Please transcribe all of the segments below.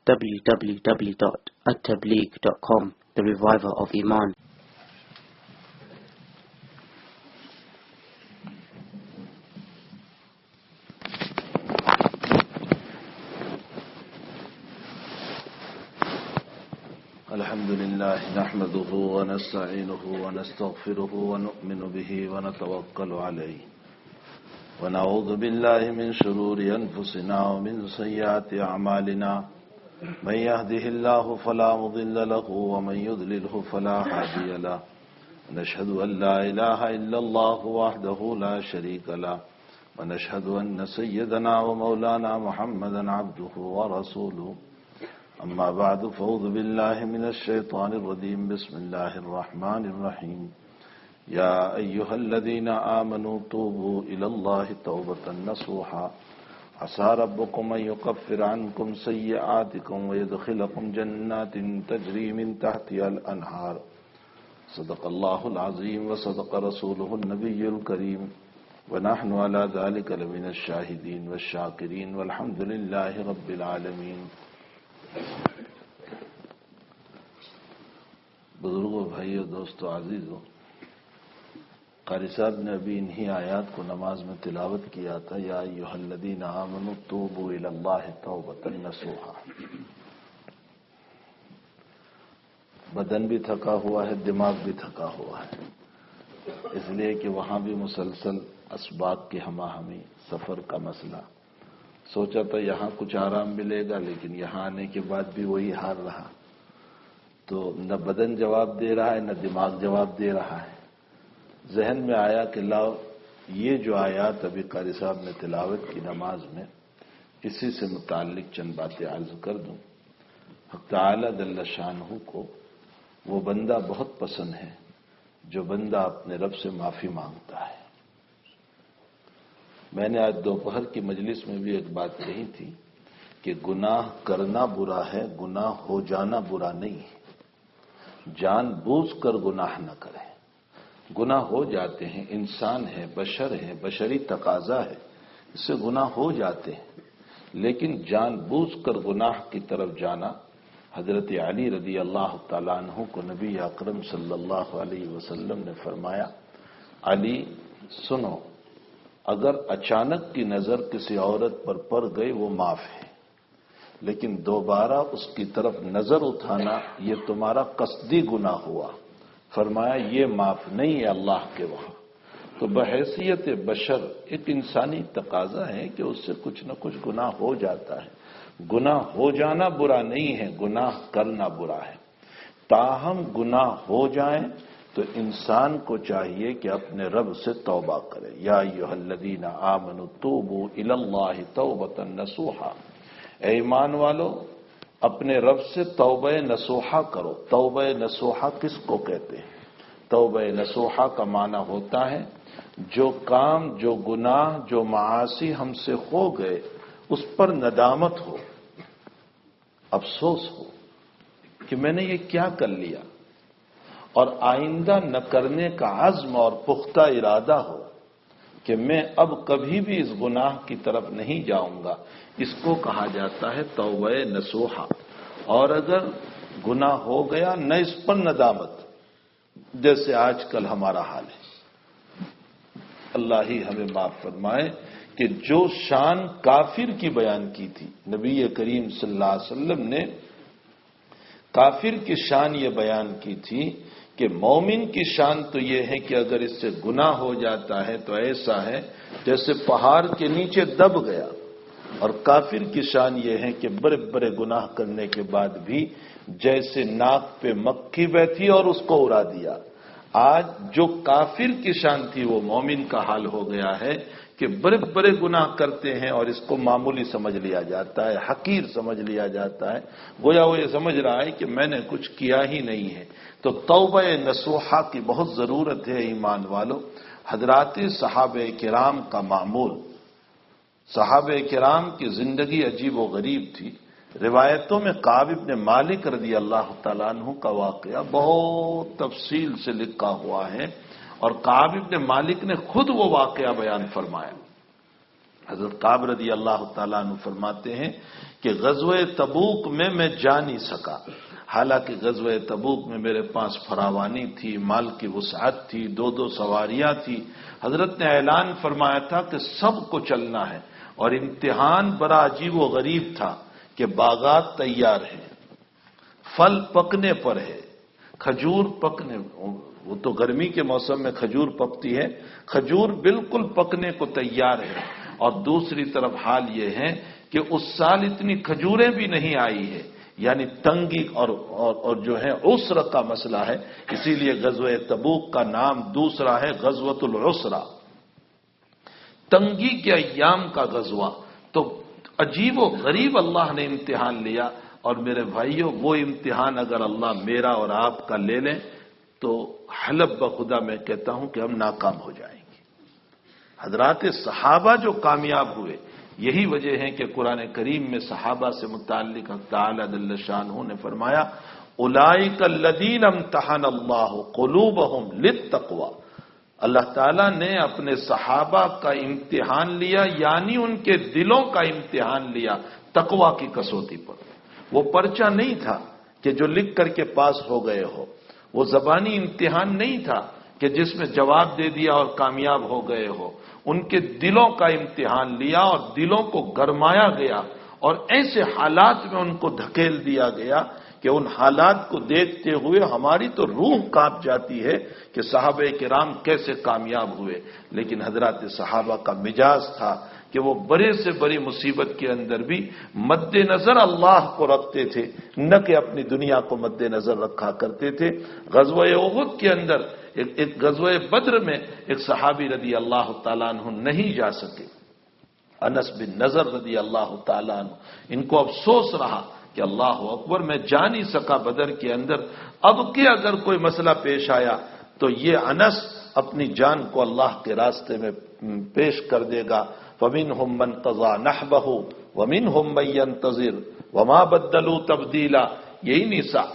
www.attableek.com, the reviver of Iman. الحمد لله نحمده ونستعينه ونستغفره ونؤمن به ونتوكل عليه ونعوذ بالله من شرور أنفسنا ومن سيئات أعمالنا من يهده الله فلا مضل له ومن يضلله فلا هادي له ونشهد أن لا إله إلا الله وحده لا شريك له ونشهد أن سيدنا ومولانا محمدا عبده ورسوله أما بعد فأعوذ بالله من الشيطان الرجيم بسم الله الرحمن الرحيم يا أيها الذين آمنوا توبوا إلى الله توبة نصوحا عسى ربكم أن يكفر عنكم سيئاتكم ويدخلكم جنات تجري من تحتها الأنهار صدق الله العظيم وصدق رسوله النبي الكريم ونحن على ذلك لمن الشاهدين والشاكرين والحمد لله رب العالمين. بزرگوں، بھائیو، دوستو، عزیزو، قاری صاحب نے ابھی انہی آیات کو نماز میں تلاوت کیا تھا. یا ایھا الذین آمنوا توبوا الی اللہ توبۃ نصوحا. بدن بھی تھکا ہوا ہے، دماغ بھی تھکا ہوا ہے، اس لیے کہ وہاں بھی مسلسل اسباق کی ہمہ ہمی، سفر کا مسئلہ. سوچا تھا یہاں کچھ آرام ملے گا، لیکن یہاں آنے کے بعد بھی وہی حال رہا. تو نہ بدن جواب دے رہا ہے، نہ دماغ جواب دے رہا ہے. ذہن میں آیا کہ لاؤ یہ جو آیات ابھی قاری صاحب نے تلاوت کی نماز میں، اسی سے متعلق چند باتیں عرض کر دوں. حق تعالی جل شانہ کو وہ بندہ بہت پسند ہے جو بندہ اپنے رب سے معافی مانگتا ہے. میں نے آج دوپہر کی مجلس میں بھی ایک بات کہی تھی کہ گناہ کرنا برا ہے، گناہ ہو جانا برا نہیں ہے. جان بوجھ کر گناہ نہ کریں. گناہ ہو جاتے ہیں، انسان ہے، بشر ہے، بشری تقاضا ہے، اس سے گناہ ہو جاتے ہیں. لیکن جان بوجھ کر گناہ کی طرف جانا، حضرت علی رضی اللہ تعالیٰ عنہ کو نبی اکرم صلی اللہ علیہ وسلم نے فرمایا، علی سنو، اگر اچانک کی نظر کسی عورت پر پڑ گئی وہ معاف ہے، لیکن دوبارہ اس کی طرف نظر اٹھانا یہ تمہارا قصدی گناہ ہوا. فرمایا یہ معاف نہیں ہے اللہ کے وہاں. تو بحیثیت بشر ایک انسانی تقاضا ہے کہ اس سے کچھ نہ کچھ گناہ ہو جاتا ہے. گناہ ہو جانا برا نہیں ہے، گناہ کرنا برا ہے. تاہم گناہ ہو جائیں تو انسان کو چاہیے کہ اپنے رب سے توبہ کرے. یا ایھا الذین آمنوا توبوا الی اللہ توبۃ نصوحا. اے ایمان والو، اپنے رب سے توبہ نصوحا کرو. توبہ نصوحا کس کو کہتے ہیں؟ توبہ نصوحا کا معنی ہوتا ہے جو کام، جو گناہ، جو معاصی ہم سے ہو گئے اس پر ندامت ہو، افسوس ہو کہ میں نے یہ کیا کر لیا، اور آئندہ نہ کرنے کا عزم اور پختہ ارادہ ہو کہ میں اب کبھی بھی اس گناہ کی طرف نہیں جاؤں گا. اس کو کہا جاتا ہے توبہ نصوحا. اور اگر گناہ ہو گیا نہ اس پر ندامت، جیسے آج کل ہمارا حال ہے. اللہ ہی ہمیں معاف فرمائے کہ جو شان کافر کی بیان کی تھی نبی کریم صلی اللہ علیہ وسلم نے، کافر کی شان یہ بیان کی تھی کہ مومن کی شان تو یہ ہے کہ اگر اس سے گناہ ہو جاتا ہے تو ایسا ہے جیسے پہاڑ کے نیچے دب گیا. اور کافر کی شان یہ ہے کہ بڑے بڑے گناہ کرنے کے بعد بھی جیسے ناک پہ مکھی بیٹھی اور اس کو اڑا دیا. آج جو کافر کی شان تھی وہ مومن کا حال ہو گیا ہے کہ بڑے بڑے گناہ کرتے ہیں اور اس کو معمولی سمجھ لیا جاتا ہے، حقیر سمجھ لیا جاتا ہے، گویا وہ یہ سمجھ رہا ہے کہ میں نے کچھ کیا ہی نہیں ہے. تو توبہ نصوحا کی بہت ضرورت ہے ایمان والو. حضرات صحابہ کرام کا معمول، صحابہ کرام کی زندگی عجیب و غریب تھی. روایتوں میں کعب بن مالک رضی اللہ تعالیٰ عنہ کا واقعہ بہت تفصیل سے لکھا ہوا ہے، اور کعب بن مالک نے خود وہ واقعہ بیان فرمایا. حضرت کعب رضی اللہ تعالیٰ عنہ فرماتے ہیں کہ غزوہ تبوک میں جا نہیں سکا، حالانکہ غزوہ تبوک میں میرے پاس فراوانی تھی، مال کی وسعت تھی، 2 سواریاں تھی۔ حضرت نے اعلان فرمایا تھا کہ سب کو چلنا ہے، اور امتحان بڑا عجیب و غریب تھا کہ باغات تیار ہیں، پھل پکنے پر ہے، کھجور پکنے، وہ تو گرمی کے موسم میں کھجور پکتی ہے، کھجور بالکل پکنے کو تیار ہے، اور دوسری طرف حال یہ ہے کہ اس سال اتنی کھجوریں بھی نہیں آئی ہے، یعنی تنگی اور جو ہے عسر کا مسئلہ ہے، اسی لیے غزوہ تبوک کا نام دوسرا ہے غزوۃ العسرہ، تنگی کے ایام کا غزوہ۔ تو عجیب و غریب اللہ نے امتحان لیا، اور میرے بھائیوں وہ امتحان اگر اللہ میرا اور آپ کا لے لیں تو حلف بخدا میں کہتا ہوں کہ ہم ناکام ہو جائیں گے۔ حضرات صحابہ جو کامیاب ہوئے، یہی وجہ ہے کہ قرآن کریم میں صحابہ سے متعلق حق تعالی جل شانہ نے فرمایا اولئک الذین امتحن اللہ قلوبہم للتقوی، اللہ تعالیٰ نے اپنے صحابہ کا امتحان لیا، یعنی ان کے دلوں کا امتحان لیا تقوی کی کسوٹی پر۔ وہ پرچہ نہیں تھا کہ جو لکھ کر کے پاس ہو گئے ہو، وہ زبانی امتحان نہیں تھا کہ جس میں جواب دے دیا اور کامیاب ہو گئے ہو، ان کے دلوں کا امتحان لیا اور دلوں کو گرمایا گیا، اور ایسے حالات میں ان کو دھکیل دیا گیا کہ ان حالات کو دیکھتے ہوئے ہماری تو روح کانپ جاتی ہے کہ صحابہ کرام کیسے کامیاب ہوئے۔ لیکن حضرات صحابہ کا مزاج تھا کہ وہ بڑے سے بڑی مصیبت کے اندر بھی مد نظر اللہ کو رکھتے تھے، نہ کہ اپنی دنیا کو مد نظر رکھا کرتے تھے۔ غزوہ احد کے اندر ایک غزوہ بدر میں ایک صحابی رضی اللہ تعالیٰ عنہ نہیں جا سکے، انس بن نضر رضی اللہ تعالیٰ عنہ، ان کو افسوس رہا کہ اللہ اکبر میں جا نہیں سکا بدر کے اندر، اب کہ اگر کوئی مسئلہ پیش آیا تو یہ انس اپنی جان کو اللہ کے راستے میں پیش کر دے گا۔ فَمِنْهُمْ مَنْ قَضَى نَحْبَهُ وَمِنْهُمْ مَنْ يَنْتَظِرُ وَمَا بَدَّلُوا تَبْدِيلًا،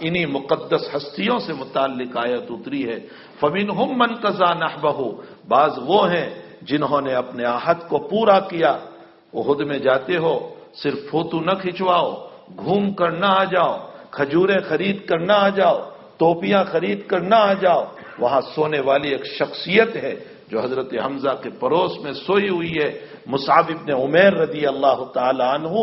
انہی مقدس ہستیوں سے متعلق آیت اتری ہے۔ فَمِنْهُمْ مَنْ قَضَى نَحْبَهُ، بعض وہ ہیں جنہوں نے اپنے عہد کو پورا کیا۔ احد میں جاتے ہو صرف فوٹو نہ کھنچواؤ، گھوم کر نہ آ جاؤ، کھجوریں خرید کر نہ آ جاؤ، ٹوپیاں خرید کر نہ آ جاؤ، وہاں سونے والی ایک شخصیت ہے جو حضرت حمزہ کے پڑوس میں سوئی ہوئی ہے، مصعب ابن عمیر رضی اللہ تعالی عنہ،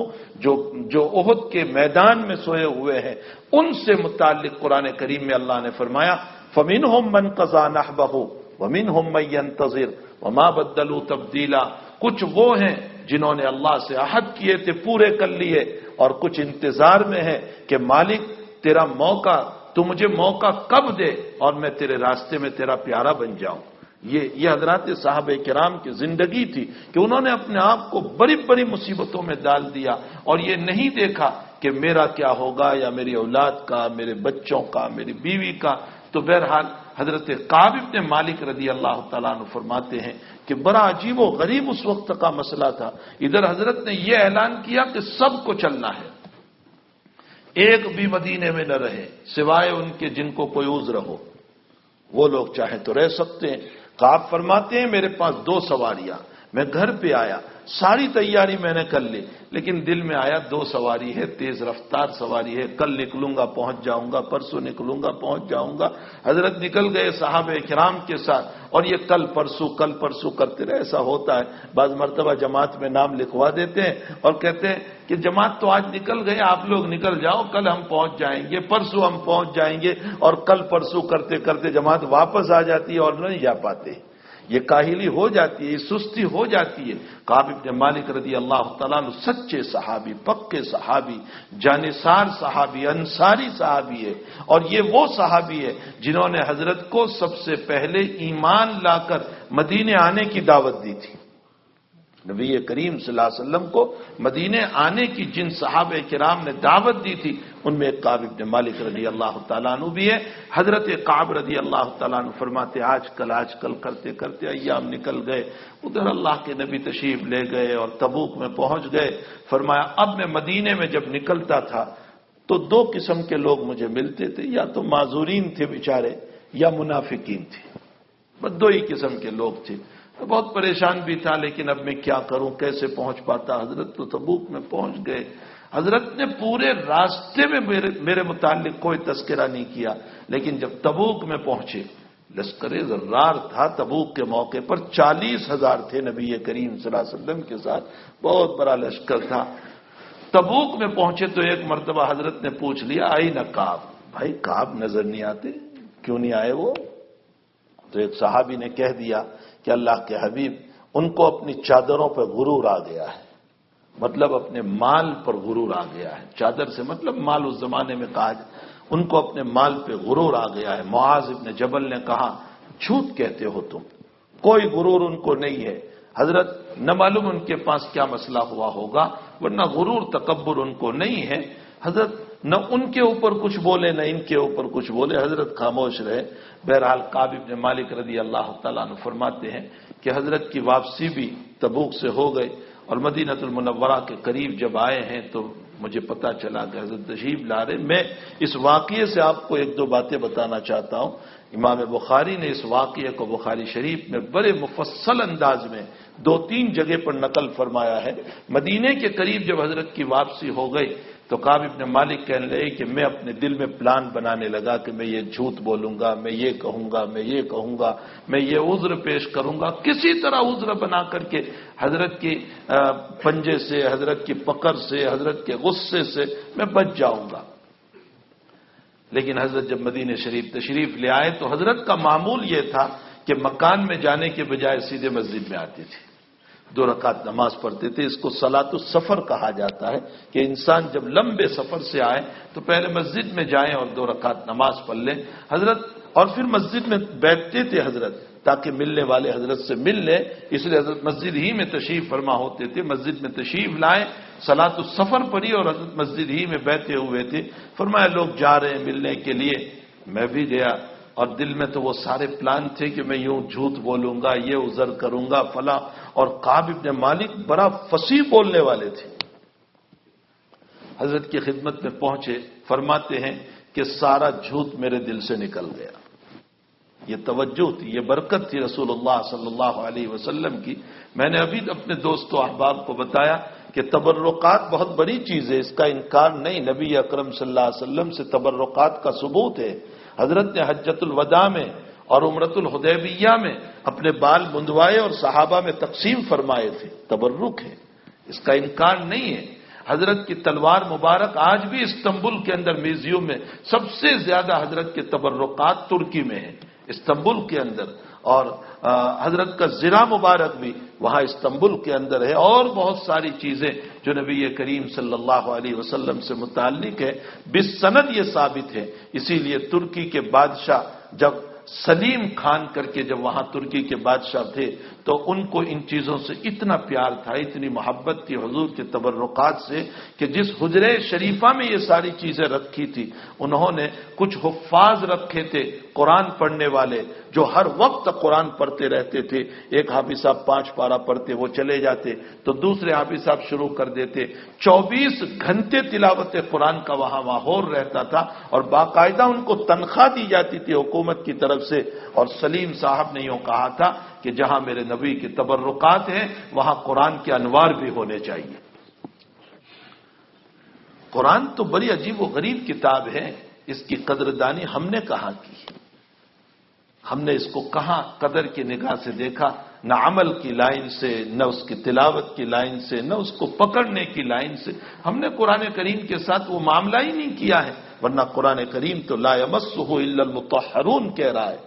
جو احد کے میدان میں سوئے ہوئے ہیں۔ ان سے متعلق قرآن کریم میں اللہ نے فرمایا فَمِنْهُمْ مَنْ قَضَى نَحْبَهُ وَمِنْهُمْ مَنْ يَنْتَظِرُ وَمَا بَدَّلُوا تَبْدِيلًا، کچھ وہ ہیں جنہوں نے اللہ سے عہد کیے تھے پورے کر لیے، اور کچھ انتظار میں ہے کہ مالک تیرا موقع، تو مجھے موقع کب دے اور میں تیرے راستے میں تیرا پیارا بن جاؤں۔ یہ حضرات صحابہ کرام کی زندگی تھی کہ انہوں نے اپنے آپ کو بڑی بڑی مصیبتوں میں ڈال دیا، اور یہ نہیں دیکھا کہ میرا کیا ہوگا یا میری اولاد کا، میرے بچوں کا، میری بیوی کا۔ تو بہرحال حضرت کعب بن مالک رضی اللہ تعالیٰ عنہ فرماتے ہیں کہ بڑا عجیب و غریب اس وقت کا مسئلہ تھا۔ ادھر حضرت نے یہ اعلان کیا کہ سب کو چلنا ہے، ایک بھی مدینے میں نہ رہے سوائے ان کے جن کو کوئی عذر ہو، وہ لوگ چاہیں تو رہ سکتے ہیں۔ کعب فرماتے ہیں میرے پاس 2 سواریاں، میں گھر پہ آیا، ساری تیاری میں نے کر لی، لیکن دل میں آیا 2 سواری ہے، تیز رفتار سواری ہے، کل نکلوں گا پہنچ جاؤں گا، پرسوں نکلوں گا پہنچ جاؤں گا۔ حضرت نکل گئے صحابہ کرام کے ساتھ، اور یہ کل پرسوں کرتے رہے۔ ایسا ہوتا ہے بعض مرتبہ جماعت میں نام لکھوا دیتے ہیں اور کہتے ہیں کہ جماعت تو آج نکل گئے، آپ لوگ نکل جاؤ، کل ہم پہنچ جائیں گے، پرسوں ہم پہنچ جائیں گے، اور کل پرسوں کرتے کرتے جماعت واپس آ جاتی ہے اور نہیں جا پاتے۔ یہ کاہلی ہو جاتی ہے، یہ سستی ہو جاتی ہے۔ کعب بن مالک رضی اللہ تعالیٰ عنہ سچے صحابی، پکے صحابی، جانثار صحابی، انصاری صحابی ہے، اور یہ وہ صحابی ہے جنہوں نے حضرت کو سب سے پہلے ایمان لا کر مدینے آنے کی دعوت دی تھی۔ نبی کریم صلی اللہ علیہ وسلم کو مدینے آنے کی جن صحابہ کرام نے دعوت دی تھی ان میں ایک کعب بن مالک رضی اللہ تعالیٰ عنہ بھی ہے۔ حضرت کعب رضی اللہ تعالیٰ عنہ فرماتے آج کل کرتے کرتے ایام نکل گئے، ادھر اللہ کے نبی تشریف لے گئے اور تبوک میں پہنچ گئے۔ فرمایا اب میں مدینے میں جب نکلتا تھا تو 2 قسم کے لوگ مجھے ملتے تھے، یا تو معذورین تھے بیچارے یا منافقین تھے، بس 2 ہی قسم کے لوگ تھے۔ بہت پریشان بھی تھا، لیکن اب میں کیا کروں، کیسے پہنچ پاتا؟ حضرت تو تبوک میں پہنچ گئے۔ حضرت نے پورے راستے میں میرے متعلق کوئی تذکرہ نہیں کیا، لیکن جب تبوک میں پہنچے، لشکر زرار تھا تبوک کے موقع پر، 40,000 تھے نبی کریم صلی اللہ علیہ وسلم کے ساتھ، بہت بڑا لشکر تھا۔ تبوک میں پہنچے تو ایک مرتبہ حضرت نے پوچھ لیا، آئی نہ کعب، بھائی کعب نظر نہیں آتے، کیوں نہیں آئے وہ؟ تو ایک صحابی نے کہہ دیا کہ اللہ کے حبیب، ان کو اپنی چادروں پر غرور آ گیا ہے، مطلب اپنے مال پر غرور آ گیا ہے۔ چادر سے مطلب مال، اس زمانے میں کہا جائے، ان کو اپنے مال پہ غرور آ گیا ہے۔ معاذ ابن جبل نے کہا، جھوٹ کہتے ہو تم، کوئی غرور ان کو نہیں ہے۔ حضرت نہ معلوم ان کے پاس کیا مسئلہ ہوا ہوگا، ورنہ غرور تکبر ان کو نہیں ہے۔ حضرت نہ ان کے اوپر کچھ بولے نہ ان کے اوپر کچھ بولے، حضرت خاموش رہے۔ بہرحال کعب بن مالک رضی اللہ تعالیٰ عنہ فرماتے ہیں کہ حضرت کی واپسی بھی تبوک سے ہو گئی، اور مدینہ المنورہ کے قریب جب آئے ہیں تو مجھے پتا چلا کہ حضرت تشریف لا رہے۔ میں اس واقعے سے آپ کو ایک دو باتیں بتانا چاہتا ہوں۔ امام بخاری نے اس واقعے کو بخاری شریف میں بڑے مفصل انداز میں 2-3 جگہ پر نقل فرمایا ہے۔ مدینے کے قریب جب حضرت کی واپسی ہو گئی تو کعب بن مالک کہنے لگے کہ میں اپنے دل میں پلان بنانے لگا کہ میں یہ جھوٹ بولوں گا، میں یہ کہوں گا، میں یہ کہوں گا، میں یہ عذر پیش کروں گا، کسی طرح عذر بنا کر کے حضرت کی پنجے سے، حضرت کی پکڑ سے، حضرت کے غصے سے میں بچ جاؤں گا۔ لیکن حضرت جب مدینہ شریف تشریف لے آئے تو حضرت کا معمول یہ تھا کہ مکان میں جانے کے بجائے سیدھے مسجد میں آتے تھے، 2 رکعت نماز پڑھتے تھے۔ اس کو صلاۃ السفر کہا جاتا ہے کہ انسان جب لمبے سفر سے آئے تو پہلے مسجد میں جائیں اور 2 رکعت نماز پڑھ لیں حضرت، اور پھر مسجد میں بیٹھتے تھے حضرت تاکہ ملنے والے حضرت سے مل لیں، اس لیے حضرت مسجد ہی میں تشریف فرما ہوتے تھے۔ مسجد میں تشریف لائے، صلاۃ السفر پڑھی اور حضرت مسجد ہی میں بیٹھے ہوئے تھے۔ فرمایا لوگ جا رہے ہیں ملنے کے لیے، میں بھی گیا، اور دل میں تو وہ سارے پلان تھے کہ میں یوں جھوٹ بولوں گا، یہ عذر کروں گا فلاں، اور کعب بن مالک بڑا فصیح بولنے والے تھے۔ حضرت کی خدمت میں پہنچے، فرماتے ہیں کہ سارا جھوٹ میرے دل سے نکل گیا۔ یہ توجہ تھی، یہ برکت تھی رسول اللہ صلی اللہ علیہ وسلم کی۔ میں نے ابھی اپنے دوست و احباب کو بتایا کہ تبرکات بہت بڑی چیز ہے، اس کا انکار نہیں۔ نبی اکرم صلی اللہ علیہ وسلم سے تبرکات کا ثبوت ہے۔ حضرت نے حجۃ الوداع میں اور عمرۃ الحدیبیہ میں اپنے بال منڈوائے اور صحابہ میں تقسیم فرمائے تھے، تبرک ہے، اس کا انکار نہیں ہے۔ حضرت کی تلوار مبارک آج بھی استنبول کے اندر میوزیم میں سب سے زیادہ حضرت کے تبرکات ترکی میں ہیں، استنبول کے اندر، اور حضرت کا زرہ مبارک بھی وہاں استنبول کے اندر ہے، اور بہت ساری چیزیں جو نبی کریم صلی اللہ علیہ وسلم سے متعلق ہے، بالسند یہ ثابت ہے۔ اسی لیے ترکی کے بادشاہ جب سلیم خان کر کے جب وہاں ترکی کے بادشاہ تھے تو ان کو ان چیزوں سے اتنا پیار تھا، اتنی محبت تھی حضور کے تبرکات سے، کہ جس حجرے شریفہ میں یہ ساری چیزیں رکھی تھی انہوں نے کچھ حفاظ رکھے تھے قرآن پڑھنے والے، جو ہر وقت قرآن پڑھتے رہتے تھے۔ ایک حافظ صاحب 5 پارہ پڑھتے، وہ چلے جاتے تو دوسرے حافظ صاحب شروع کر دیتے۔ 24 گھنٹے تلاوت قرآن کا وہاں ماحول رہتا تھا، اور باقاعدہ ان کو تنخواہ دی جاتی تھی حکومت کی طرف سے۔ اور سلیم صاحب نے یوں کہا تھا کہ جہاں میرے نبی کے تبرکات ہیں وہاں قرآن کے انوار بھی ہونے چاہیے۔ قرآن تو بڑی عجیب و غریب کتاب ہے، اس کی قدردانی ہم نے کہاں کی؟ ہم نے اس کو کہاں قدر کی نگاہ سے دیکھا؟ نہ عمل کی لائن سے، نہ اس کی تلاوت کی لائن سے، نہ اس کو پکڑنے کی لائن سے۔ ہم نے قرآن کریم کے ساتھ وہ معاملہ ہی نہیں کیا ہے، ورنہ قرآن کریم تو لا یمسہ الا المطہرون کہہ رہا ہے۔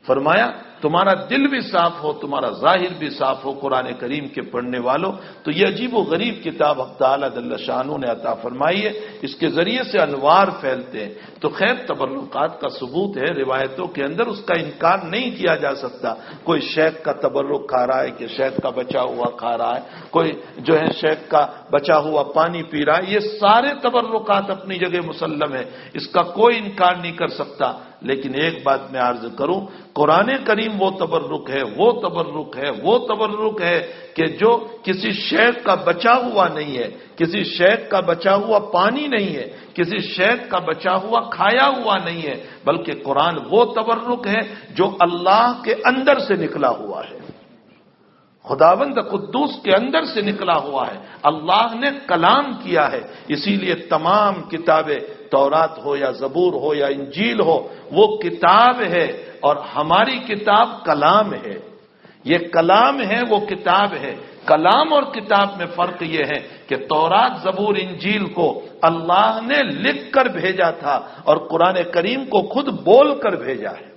فرمایا تمہارا دل بھی صاف ہو، تمہارا ظاہر بھی صاف ہو قرآن کریم کے پڑھنے والوں۔ تو یہ عجیب و غریب کتاب حق تعالیٰ جل شانہ نے عطا فرمائی ہے، اس کے ذریعے سے انوار پھیلتے ہیں۔ تو خیر تبرکات کا ثبوت ہے روایتوں کے اندر، اس کا انکار نہیں کیا جا سکتا۔ کوئی شیخ کا تبرک کھا رہا ہے کہ شیخ کا بچا ہوا کھا رہا ہے، کوئی جو ہے شیخ کا بچا ہوا پانی پی رہا ہے، یہ سارے تبرکات اپنی جگہ مسلم ہے، اس کا کوئی انکار نہیں کر سکتا۔ لیکن ایک بات میں عرض کروں، قرآن کریم وہ تبرک ہے، وہ تبرک ہے، وہ تبرک ہے کہ جو کسی شیخ کا بچا ہوا نہیں ہے، کسی شیخ کا بچا ہوا پانی نہیں ہے، کسی شیخ کا بچا ہوا کھایا ہوا نہیں ہے، بلکہ قرآن وہ تبرک ہے جو اللہ کے اندر سے نکلا ہوا ہے۔ خداوند قدوس کے اندر سے نکلا ہوا ہے، اللہ نے کلام کیا ہے، اسی لیے تمام کتابیں، تورات ہو یا زبور ہو یا انجیل ہو، وہ کتاب ہے اور ہماری کتاب کلام ہے۔ یہ کلام ہے، وہ کتاب ہے۔ کلام اور کتاب میں فرق یہ ہے کہ تورات، زبور، انجیل کو اللہ نے لکھ کر بھیجا تھا اور قرآن کریم کو خود بول کر بھیجا ہے۔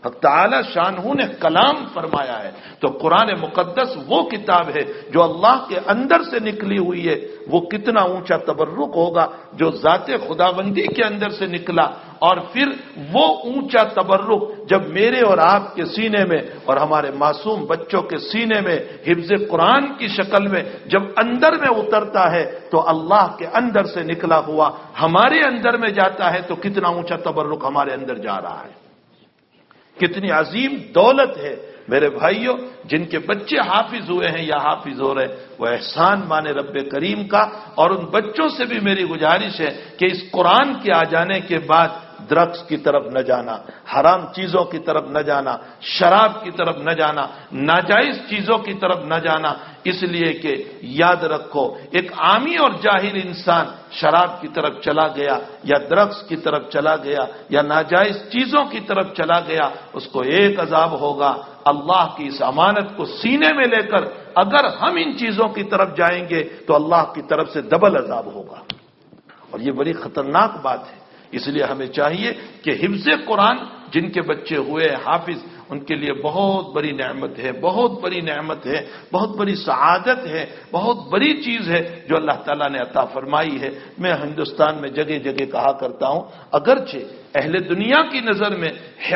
حق تعالی شانہ نے کلام فرمایا ہے، تو قرآن مقدس وہ کتاب ہے جو اللہ کے اندر سے نکلی ہوئی ہے۔ وہ کتنا اونچا تبرک ہوگا جو ذات خداوندی کے اندر سے نکلا، اور پھر وہ اونچا تبرک جب میرے اور آپ کے سینے میں اور ہمارے معصوم بچوں کے سینے میں حفظ قرآن کی شکل میں جب اندر میں اترتا ہے تو اللہ کے اندر سے نکلا ہوا ہمارے اندر میں جاتا ہے، تو کتنا اونچا تبرک ہمارے اندر جا رہا ہے، کتنی عظیم دولت ہے۔ میرے بھائیوں، جن کے بچے حافظ ہوئے ہیں یا حافظ ہو رہے ہیں، وہ احسان مانے رب کریم کا، اور ان بچوں سے بھی میری گزارش ہے کہ اس قرآن کے آ جانے کے بعد ڈرگس کی طرف نہ جانا، حرام چیزوں کی طرف نہ جانا، شراب کی طرف نہ جانا، ناجائز چیزوں کی طرف نہ جانا، اس لیے کہ یاد رکھو ایک عامی اور جاہل انسان شراب کی طرف چلا گیا یا ڈرگس کی طرف چلا گیا یا ناجائز چیزوں کی طرف چلا گیا، اس کو ایک عذاب ہوگا، اللہ کی اس امانت کو سینے میں لے کر اگر ہم ان چیزوں کی طرف جائیں گے تو اللہ کی طرف سے ڈبل عذاب ہوگا، اور یہ بڑی خطرناک بات ہے۔ اس لیے ہمیں چاہیے کہ حفظ قرآن جن کے بچے ہوئے حافظ، ان کے لیے بہت بڑی نعمت ہے، بہت بڑی نعمت ہے، بہت بڑی سعادت ہے، بہت بڑی چیز ہے جو اللہ تعالیٰ نے عطا فرمائی ہے۔ میں ہندوستان میں جگہ جگہ کہا کرتا ہوں، اگرچہ اہل دنیا کی نظر میں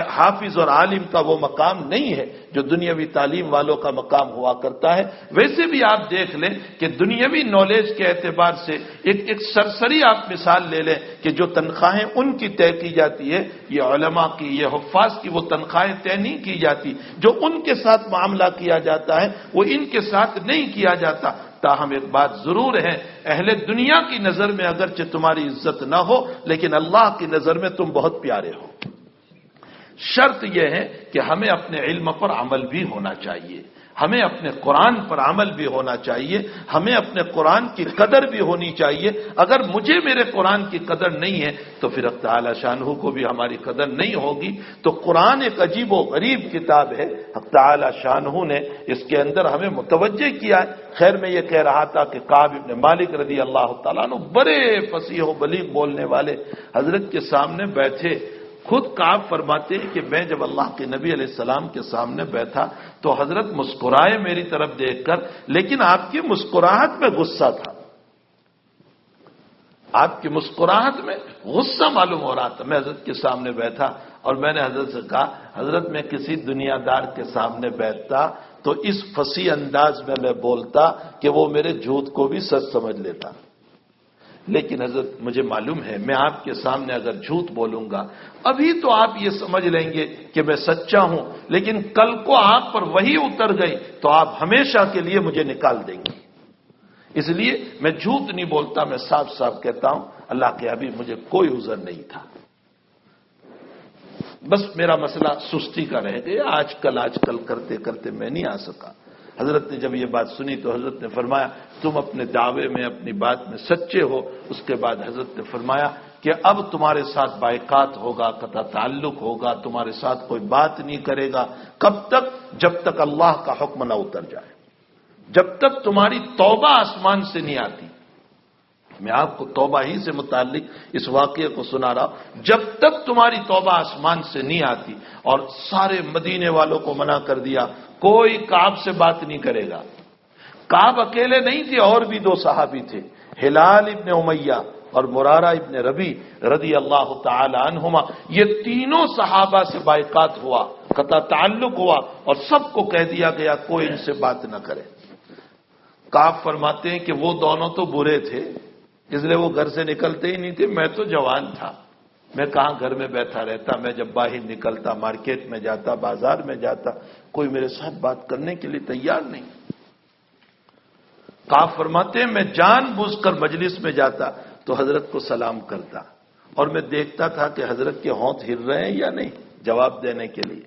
حافظ اور عالم کا وہ مقام نہیں ہے جو دنیاوی تعلیم والوں کا مقام ہوا کرتا ہے، ویسے بھی آپ دیکھ لیں کہ دنیاوی نالج کے اعتبار سے ایک سرسری آپ مثال لے لیں کہ جو تنخواہیں ان کی طے کی جاتی ہے، یہ علماء کی، یہ حفاظ کی وہ تنخواہیں طے نہیں کی جاتی، جو ان کے ساتھ معاملہ کیا جاتا ہے وہ ان کے ساتھ نہیں کیا جاتا۔ تاہم ایک بات ضرور ہے، اہل دنیا کی نظر میں اگرچہ تمہاری عزت نہ ہو لیکن اللہ کی نظر میں تم بہت پیارے ہو۔ شرط یہ ہے کہ ہمیں اپنے علم پر عمل بھی ہونا چاہیے، ہمیں اپنے قرآن پر عمل بھی ہونا چاہیے، ہمیں اپنے قرآن کی قدر بھی ہونی چاہیے۔ اگر مجھے میرے قرآن کی قدر نہیں ہے تو پھر حق تعالی شانہ کو بھی ہماری قدر نہیں ہوگی۔ تو قرآن ایک عجیب و غریب کتاب ہے، حق تعالی شانہ نے اس کے اندر ہمیں متوجہ کیا ہے۔ خیر میں یہ کہہ رہا تھا کہ کعب ابن مالک رضی اللہ تعالیٰ عنہ بڑے فصیح و بلیغ بولنے والے حضرت کے سامنے بیٹھے، خود کعب فرماتے ہیں کہ میں جب اللہ کے نبی علیہ السلام کے سامنے بیٹھا تو حضرت مسکرائے میری طرف دیکھ کر، لیکن آپ کی مسکراہٹ میں غصہ تھا، آپ کی مسکراہٹ میں غصہ معلوم ہو رہا تھا۔ میں حضرت کے سامنے بیٹھا اور میں نے حضرت سے کہا، حضرت میں کسی دنیا دار کے سامنے بیٹھتا تو اس فصیح انداز میں بولتا کہ وہ میرے جھوٹ کو بھی سچ سمجھ لیتا، لیکن حضرت مجھے معلوم ہے میں آپ کے سامنے اگر جھوٹ بولوں گا ابھی تو آپ یہ سمجھ لیں گے کہ میں سچا ہوں، لیکن کل کو آپ پر وہی اتر گئی تو آپ ہمیشہ کے لیے مجھے نکال دیں گے، اس لیے میں جھوٹ نہیں بولتا، میں صاف صاف کہتا ہوں اللہ کے حبیب مجھے کوئی عذر نہیں تھا، بس میرا مسئلہ سستی کا رہ گیا، آج کل کرتے کرتے میں نہیں آ سکا۔ حضرت نے جب یہ بات سنی تو حضرت نے فرمایا تم اپنے دعوے میں اپنی بات میں سچے ہو۔ اس کے بعد حضرت نے فرمایا کہ اب تمہارے ساتھ بائیکاٹ ہوگا، قطع تعلق ہوگا، تمہارے ساتھ کوئی بات نہیں کرے گا، کب تک؟ جب تک اللہ کا حکم نہ اتر جائے، جب تک تمہاری توبہ آسمان سے نہیں آتی۔ میں آپ کو توبہ ہی سے متعلق اس واقعے کو سنا رہا ہوں، جب تک تمہاری توبہ آسمان سے نہیں آتی۔ اور سارے مدینے والوں کو منع کر دیا، کوئی کعب سے بات نہیں کرے گا۔ کعب اکیلے نہیں تھے، اور بھی دو صحابی تھے، ہلال ابن امیہ اور مرارہ ابن ربی رضی اللہ تعالی عنہما، یہ تینوں صحابہ سے بائیکاٹ ہوا، قطع تعلق ہوا، اور سب کو کہہ دیا گیا کوئی ان سے بات نہ کرے۔ کعب فرماتے ہیں کہ وہ دونوں تو برے تھے، اس لیے وہ گھر سے نکلتے ہی نہیں تھے، میں تو جوان تھا، میں کہاں گھر میں بیٹھا رہتا، میں جب باہر نکلتا، مارکیٹ میں جاتا، بازار میں جاتا، کوئی میرے ساتھ بات کرنے کے لیے تیار نہیں۔ کعب فرماتے ہیں میں جان بوجھ کر مجلس میں جاتا تو حضرت کو سلام کرتا، اور میں دیکھتا تھا کہ حضرت کے ہونٹ ہل رہے ہیں یا نہیں جواب دینے کے لیے۔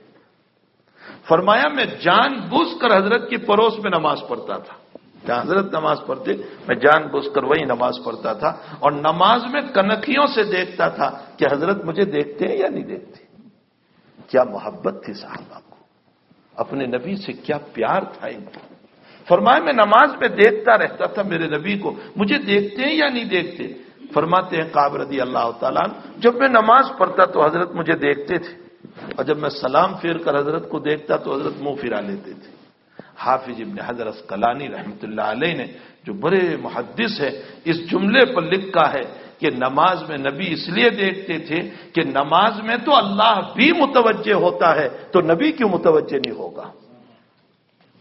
فرمایا میں جان بوجھ کر حضرت کی پڑوس میں نماز پڑھتا تھا، جہاں حضرت نماز پڑھتے میں جان بوجھ کر وہی نماز پڑھتا تھا، اور نماز میں کنکھیوں سے دیکھتا تھا کہ حضرت مجھے دیکھتے ہیں یا نہیں دیکھتے۔ کیا محبت تھی صحابہ کو، اپنے نبی سے کیا پیار تھا ان کو۔ فرمایا میں نماز میں دیکھتا رہتا تھا میرے نبی کو، مجھے دیکھتے ہیں یا نہیں دیکھتے۔ فرماتے ہیں کعب رضی اللہ تعالیٰ عنہ، جب میں نماز پڑھتا تو حضرت مجھے دیکھتے تھے، اور جب میں سلام پھیر کر حضرت کو دیکھتا تو حضرت منہ پھرا لیتے تھے۔ حافظ ابن حجر عسقلانی رحمۃ اللہ علیہ نے جو بڑے محدث ہے، اس جملے پر لکھا ہے کہ نماز میں نبی اس لیے دیکھتے تھے کہ نماز میں تو اللہ بھی متوجہ ہوتا ہے، تو نبی کیوں متوجہ نہیں ہوگا؟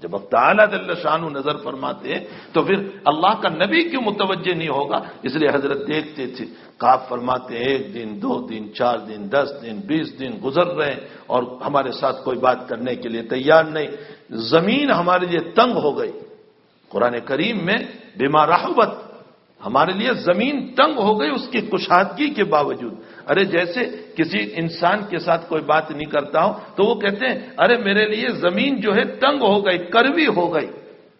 جب اللہ تعالیٰ جل شانہ نظر فرماتے ہیں تو پھر اللہ کا نبی کیوں متوجہ نہیں ہوگا؟ اس لیے حضرت دیکھتے تھے۔ کعب فرماتے ہیں 1 دن 2 دن 4 دن 10 دن 20 دن گزر رہے ہیں اور ہمارے ساتھ کوئی بات کرنے کے لیے تیار نہیں، زمین ہمارے لیے تنگ ہو گئی۔ قرآن کریم میں بما رحبت، ہمارے لیے زمین تنگ ہو گئی اس کی کشادگی کے باوجود۔ ارے جیسے کسی انسان کے ساتھ کوئی بات نہیں کرتا ہوں تو وہ کہتے ہیں ارے میرے لیے زمین جو ہے تنگ ہو گئی، کروی ہو گئی،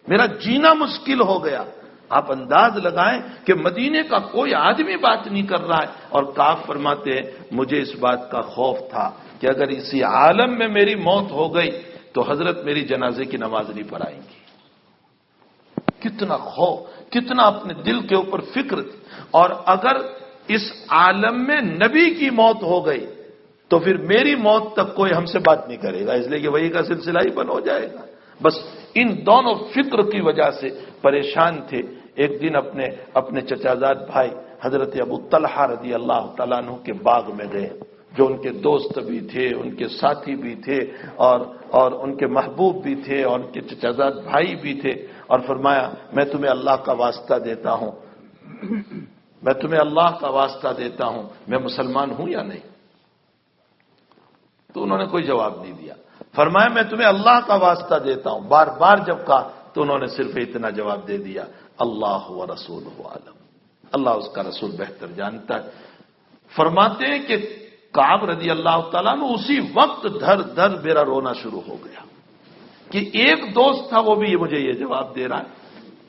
میرا جینا مشکل ہو گیا۔ آپ انداز لگائیں کہ مدینے کا کوئی آدمی بات نہیں کر رہا ہے، اور کعب فرماتے ہیں مجھے اس بات کا خوف تھا کہ اگر اسی عالم میں میری موت ہو گئی تو حضرت میری جنازے کی نماز نہیں پڑھائیں گی۔ کتنا خوف، کتنا اپنے دل کے اوپر فکر تھی۔ اور اگر اس عالم میں نبی کی موت ہو گئی تو پھر میری موت تک کوئی ہم سے بات نہیں کرے گا، اس لیے کہ وہی کا سلسلہ ہی بند ہو جائے گا۔ بس ان دونوں فکر کی وجہ سے پریشان تھے۔ ایک دن اپنے چچازاد بھائی حضرت ابو طلحہ رضی اللہ تعالیٰ عنہ کے باغ میں گئے، جو ان کے دوست بھی تھے، ان کے ساتھی بھی تھے، اور ان کے محبوب بھی تھے، اور ان کے چچازاد بھائی بھی تھے، اور فرمایا میں تمہیں اللہ کا واسطہ دیتا ہوں، میں تمہیں اللہ کا واسطہ دیتا ہوں، میں مسلمان ہوں یا نہیں؟ تو انہوں نے کوئی جواب نہیں دیا۔ فرمایا میں تمہیں اللہ کا واسطہ دیتا ہوں، بار بار جب کہا تو انہوں نے صرف اتنا جواب دے دیا اللہ و رسولہ عالم، اللہ اس کا رسول بہتر جانتا ہے۔ فرماتے ہیں کہ کعب رضی اللہ تعالیٰ نے اسی وقت دھر دھر میرا رونا شروع ہو گیا کہ ایک دوست تھا وہ بھی مجھے یہ جواب دے رہا ہے۔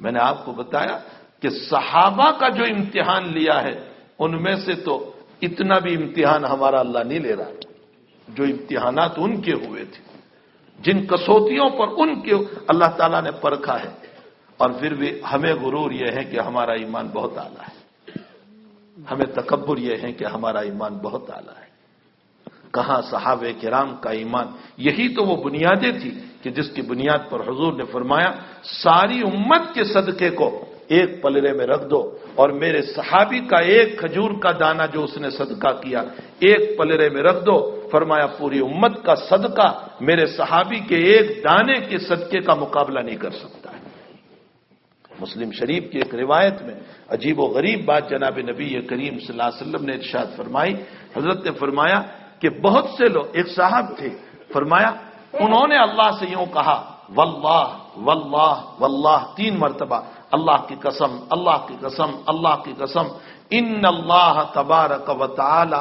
میں نے آپ کو بتایا کہ صحابہ کا جو امتحان لیا ہے ان میں سے تو اتنا بھی امتحان ہمارا اللہ نہیں لے رہا۔ جو امتحانات ان کے ہوئے تھے، جن کسوٹیوں پر ان کے اللہ تعالیٰ نے پرکھا ہے، اور پھر بھی ہمیں غرور یہ ہے کہ ہمارا ایمان بہت اعلیٰ ہے، ہمیں تکبر یہ ہے کہ ہمارا ایمان بہت اعلیٰ ہے۔ کہاں صحابہ کرام کا ایمان؟ یہی تو وہ بنیادیں تھی کہ جس کی بنیاد پر حضور نے فرمایا ساری امت کے صدقے کو ایک پلڑے میں رکھ دو، اور میرے صحابی کا ایک کھجور کا دانہ جو اس نے صدقہ کیا ایک پلڑے میں رکھ دو، فرمایا پوری امت کا صدقہ میرے صحابی کے ایک دانے کے صدقے کا مقابلہ نہیں کر سکتا ہے۔ مسلم شریف کی ایک روایت میں عجیب و غریب بات جناب نبی کریم صلی اللہ علیہ وسلم نے ارشاد فرمائی۔ حضرت نے فرمایا کہ بہت سے لوگ، ایک صاحب تھے، فرمایا انہوں نے اللہ سے یوں کہا واللہ واللہ واللہ 3 مرتبہ، اللہ کی قسم، اللہ کی قسم، اللہ کی قسم، ان اللہ تبارک و تعالی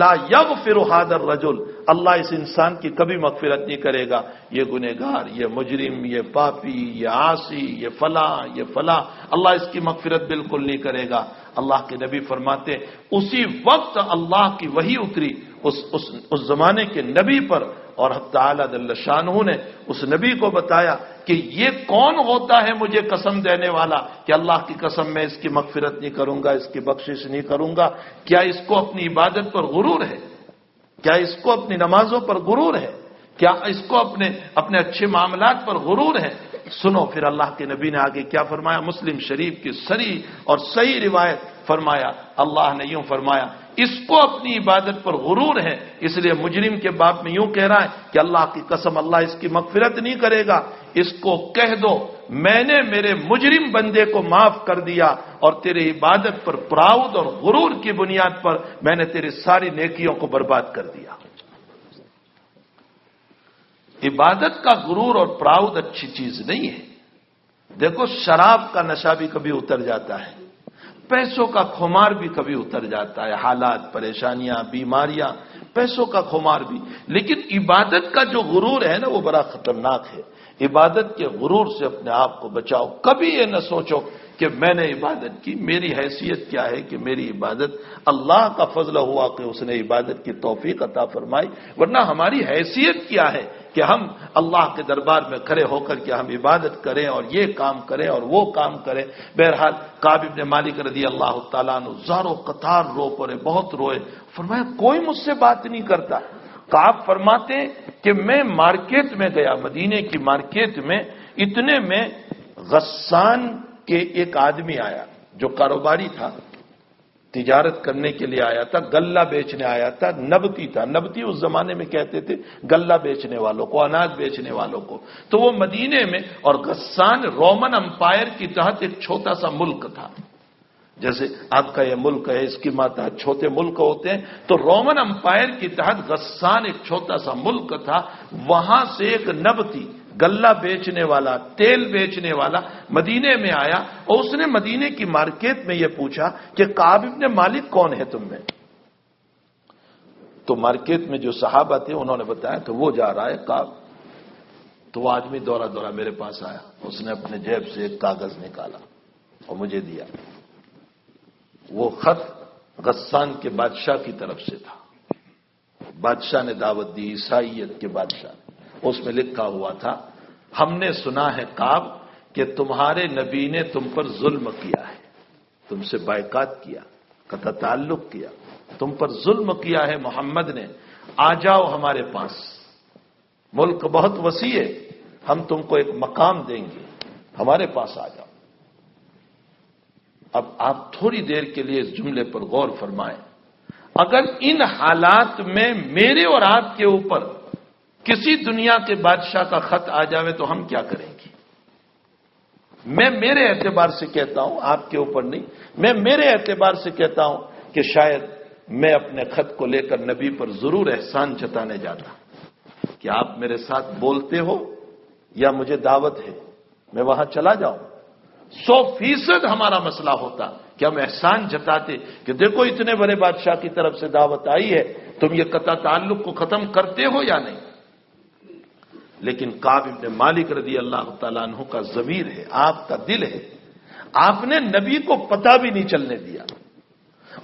لا یغفر هذا الرجل، اللہ اس انسان کی کبھی مغفرت نہیں کرے گا، یہ گنہگار، یہ مجرم، یہ پاپی، یہ عاصی، یہ فلاں، یہ فلاں، اللہ اس کی مغفرت بالکل نہیں کرے گا۔ اللہ کے نبی فرماتے اسی وقت اللہ کی وحی اتری اس زمانے کے نبی پر، اور حق تعالی جل شانہ نے اس نبی کو بتایا کہ یہ کون ہوتا ہے مجھے قسم دینے والا کہ اللہ کی قسم میں اس کی مغفرت نہیں کروں گا، اس کی بخشش نہیں کروں گا۔ کیا اس کو اپنی عبادت پر غرور ہے؟ کیا اس کو اپنی نمازوں پر غرور ہے؟ کیا اس کو اپنے اچھے معاملات پر غرور ہے؟ سنو پھر اللہ کے نبی نے آگے کیا فرمایا، مسلم شریف کی صریح اور صحیح روایت، فرمایا اللہ نے یوں فرمایا اس کو اپنی عبادت پر غرور ہے، اس لیے مجرم کے باب میں یوں کہہ رہا ہے کہ اللہ کی قسم اللہ اس کی مغفرت نہیں کرے گا، اس کو کہہ دو میں نے میرے مجرم بندے کو معاف کر دیا، اور تیری عبادت پر پراؤد اور غرور کی بنیاد پر میں نے تیری ساری نیکیوں کو برباد کر دیا۔ عبادت کا غرور اور پراؤد اچھی چیز نہیں ہے۔ دیکھو شراب کا نشہ بھی کبھی اتر جاتا ہے، پیسوں کا خمار بھی کبھی اتر جاتا ہے، حالات، پریشانیاں، بیماریاں، پیسوں کا خمار بھی، لیکن عبادت کا جو غرور ہے نا وہ بڑا خطرناک ہے۔ عبادت کے غرور سے اپنے آپ کو بچاؤ۔ کبھی یہ نہ سوچو کہ میں نے عبادت کی، میری حیثیت کیا ہے کہ میری عبادت اللہ کا فضل ہوا کہ اس نے عبادت کی توفیق عطا فرمائی، ورنہ ہماری حیثیت کیا ہے کہ ہم اللہ کے دربار میں کھڑے ہو کر کے ہم عبادت کریں اور یہ کام کریں اور وہ کام کریں۔ بہرحال کعب بن مالک رضی اللہ تعالیٰ عنہ زاروں قطار رو پڑے، بہت روئے، فرمایا کوئی مجھ سے بات نہیں کرتا۔ کعب فرماتے کہ میں مارکیٹ میں گیا، مدینے کی مارکیٹ میں، اتنے میں غسان کے ایک آدمی آیا جو کاروباری تھا، تجارت کرنے کے لیے آیا تھا، غلہ بیچنے آیا تھا، نبتی تھا۔ نبتی اس زمانے میں کہتے تھے غلہ بیچنے والوں کو، اناج بیچنے والوں کو۔ تو وہ مدینے میں، اور غسان رومن امپائر کی تحت ایک چھوٹا سا ملک تھا، جیسے آپ کا یہ ملک ہے، اس کی ماتحت چھوٹے ملک ہوتے ہیں، تو رومن امپائر کی تحت غسان ایک چھوٹا سا ملک تھا۔ وہاں سے ایک نبتی غلہ بیچنے والا، تیل بیچنے والا مدینے میں آیا، اور اس نے مدینے کی مارکیٹ میں یہ پوچھا کہ کعب بن مالک کون ہے تم میں؟ تو مارکیٹ میں جو صحابہ تھے انہوں نے بتایا کہ وہ جا رہا ہے کعب۔ تو وہ آدمی دورہ دورہ میرے پاس آیا، اس نے اپنے جیب سے ایک کاغذ نکالا اور مجھے دیا۔ وہ خط غسان کے بادشاہ کی طرف سے تھا، بادشاہ نے دعوت دی، عیسائیت کے بادشاہ نے۔ اس میں لکھا ہوا تھا، ہم نے سنا ہے کعب کہ تمہارے نبی نے تم پر ظلم کیا ہے، تم سے بائیکاٹ کیا، قطع تعلق کیا، تم پر ظلم کیا ہے محمد نے، آ جاؤ ہمارے پاس، ملک بہت وسیع ہے، ہم تم کو ایک مقام دیں گے، ہمارے پاس آ جاؤ۔ اب آپ تھوڑی دیر کے لیے اس جملے پر غور فرمائیں، اگر ان حالات میں میرے اور آپ کے اوپر کسی دنیا کے بادشاہ کا خط آ جاوے تو ہم کیا کریں گے؟ میں میرے اعتبار سے کہتا ہوں، آپ کے اوپر نہیں، میں میرے اعتبار سے کہتا ہوں کہ شاید میں اپنے خط کو لے کر نبی پر ضرور احسان جتانے جاتا کہ آپ میرے ساتھ بولتے ہو یا مجھے دعوت ہے، میں وہاں چلا جاؤں۔ 100% ہمارا مسئلہ ہوتا کہ ہم احسان جتاتے کہ دیکھو اتنے بڑے بادشاہ کی طرف سے دعوت آئی ہے، تم یہ قطع تعلق کو ختم کرتے ہو یا نہیں؟ لیکن کعب بن مالک رضی اللہ تعالیٰ عنہ کا ضمیر ہے، آپ کا دل ہے، آپ نے نبی کو پتہ بھی نہیں چلنے دیا،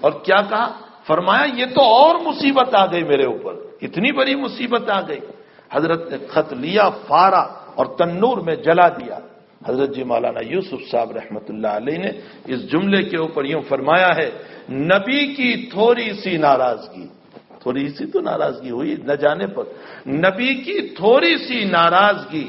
اور کیا کہا؟ فرمایا یہ تو اور مصیبت آ گئی میرے اوپر، اتنی بڑی مصیبت آ گئی۔ حضرت نے خط لیا، پھاڑا اور تنور میں جلا دیا۔ حضرت جی مولانا یوسف صاحب رحمت اللہ علیہ نے اس جملے کے اوپر یوں فرمایا ہے، نبی کی تھوڑی سی ناراضگی، تھوڑی سی تو ناراضگی ہوئی نہ جانے پر، نبی کی تھوڑی سی ناراضگی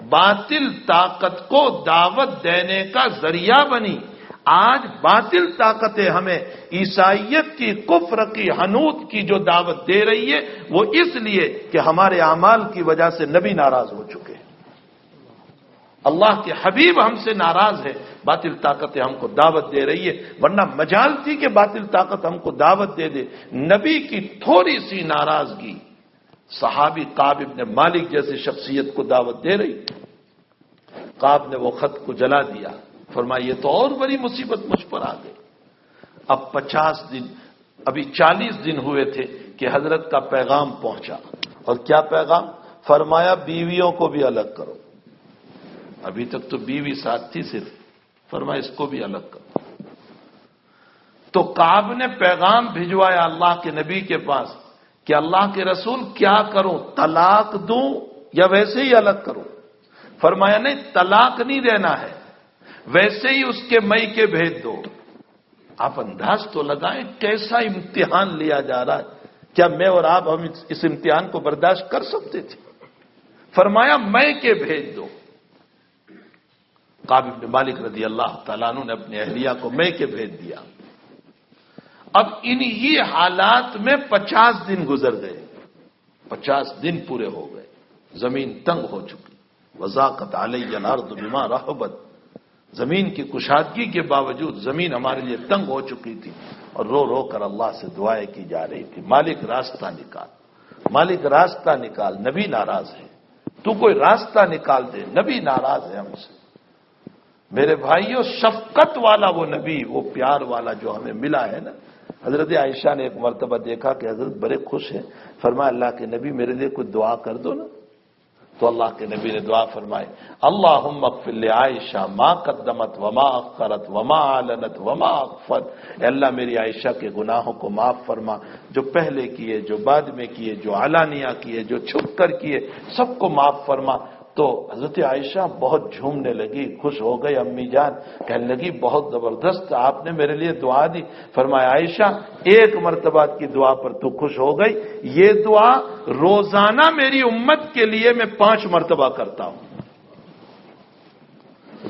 باطل طاقت کو دعوت دینے کا ذریعہ بنی۔ آج باطل طاقتیں ہمیں عیسائیت کی، کفر کی، حنوت کی جو دعوت دے رہی ہے، وہ اس لیے کہ ہمارے اعمال کی وجہ سے نبی ناراض ہو چکے ہیں، اللہ کے حبیب ہم سے ناراض ہے، باطل طاقتیں ہم کو دعوت دے رہی ہے، ورنہ مجال تھی کہ باطل طاقت ہم کو دعوت دے دے۔ نبی کی تھوڑی سی ناراضگی صحابی کعب بن مالک جیسی شخصیت کو دعوت دے رہی۔ کعب نے وہ خط کو جلا دیا، فرمایا یہ تو اور بڑی مصیبت مجھ پر آ گئی۔ اب 50 دن، ابھی 40 دن ہوئے تھے کہ حضرت کا پیغام پہنچا، اور کیا پیغام؟ فرمایا بیویوں کو بھی الگ کرو۔ ابھی تک تو بیوی ساتھ تھی صرف، فرمایا اس کو بھی الگ کرو۔ تو کعب نے پیغام بھجوایا اللہ کے نبی کے پاس کہ اللہ کے رسول کیا کروں، طلاق دوں یا ویسے ہی الگ کروں؟ فرمایا نہیں، طلاق نہیں دینا ہے، ویسے ہی اس کے میکے بھیج دو۔ آپ انداز تو لگائیں کیسا امتحان لیا جا رہا ہے، کیا میں اور آپ ہم اس امتحان کو برداشت کر سکتے تھے؟ فرمایا میکے بھیج دو۔ کعب بن مالک رضی اللہ تعالیٰ عنہ نے اپنی اہلیہ کو میکے بھیج دیا۔ اب انہی حالات میں 50 دن گزر گئے، 50 دن پورے ہو گئے، زمین تنگ ہو چکی، وضاقت علی الارض بما رحبت، زمین کی کشادگی کے باوجود زمین ہمارے لیے تنگ ہو چکی تھی، اور رو رو کر اللہ سے دعائیں کی جا رہی تھی، مالک راستہ نکال، مالک راستہ نکال، نبی ناراض ہے، تو کوئی راستہ نکال دے، نبی ناراض ہے ہم سے۔ میرے بھائیوں، شفقت والا وہ نبی، وہ پیار والا جو ہمیں ملا ہے نا، حضرت عائشہ نے ایک مرتبہ دیکھا کہ حضرت بڑے خوش ہیں، فرمایا اللہ کے نبی میرے لیے کچھ دعا کر دو نا. تو اللہ کے نبی نے دعا فرمائی، اللہم اغفر لعائشہ ما قدمت وما اخرت وما اعلنت وما اخفت. اے اللہ میری عائشہ کے گناہوں کو معاف فرما، جو پہلے کیے، جو بعد میں کیے، جو علانیہ کیے، جو چھپ کر کیے، سب کو معاف فرما. تو حضرت عائشہ بہت جھومنے لگی، خوش ہو گئی. امی جان کہنے لگی بہت زبردست آپ نے میرے لیے دعا دی. فرمایا عائشہ ایک مرتبہ کی دعا پر تو خوش ہو گئی، یہ دعا روزانہ میری امت کے لیے میں 5 مرتبہ کرتا ہوں.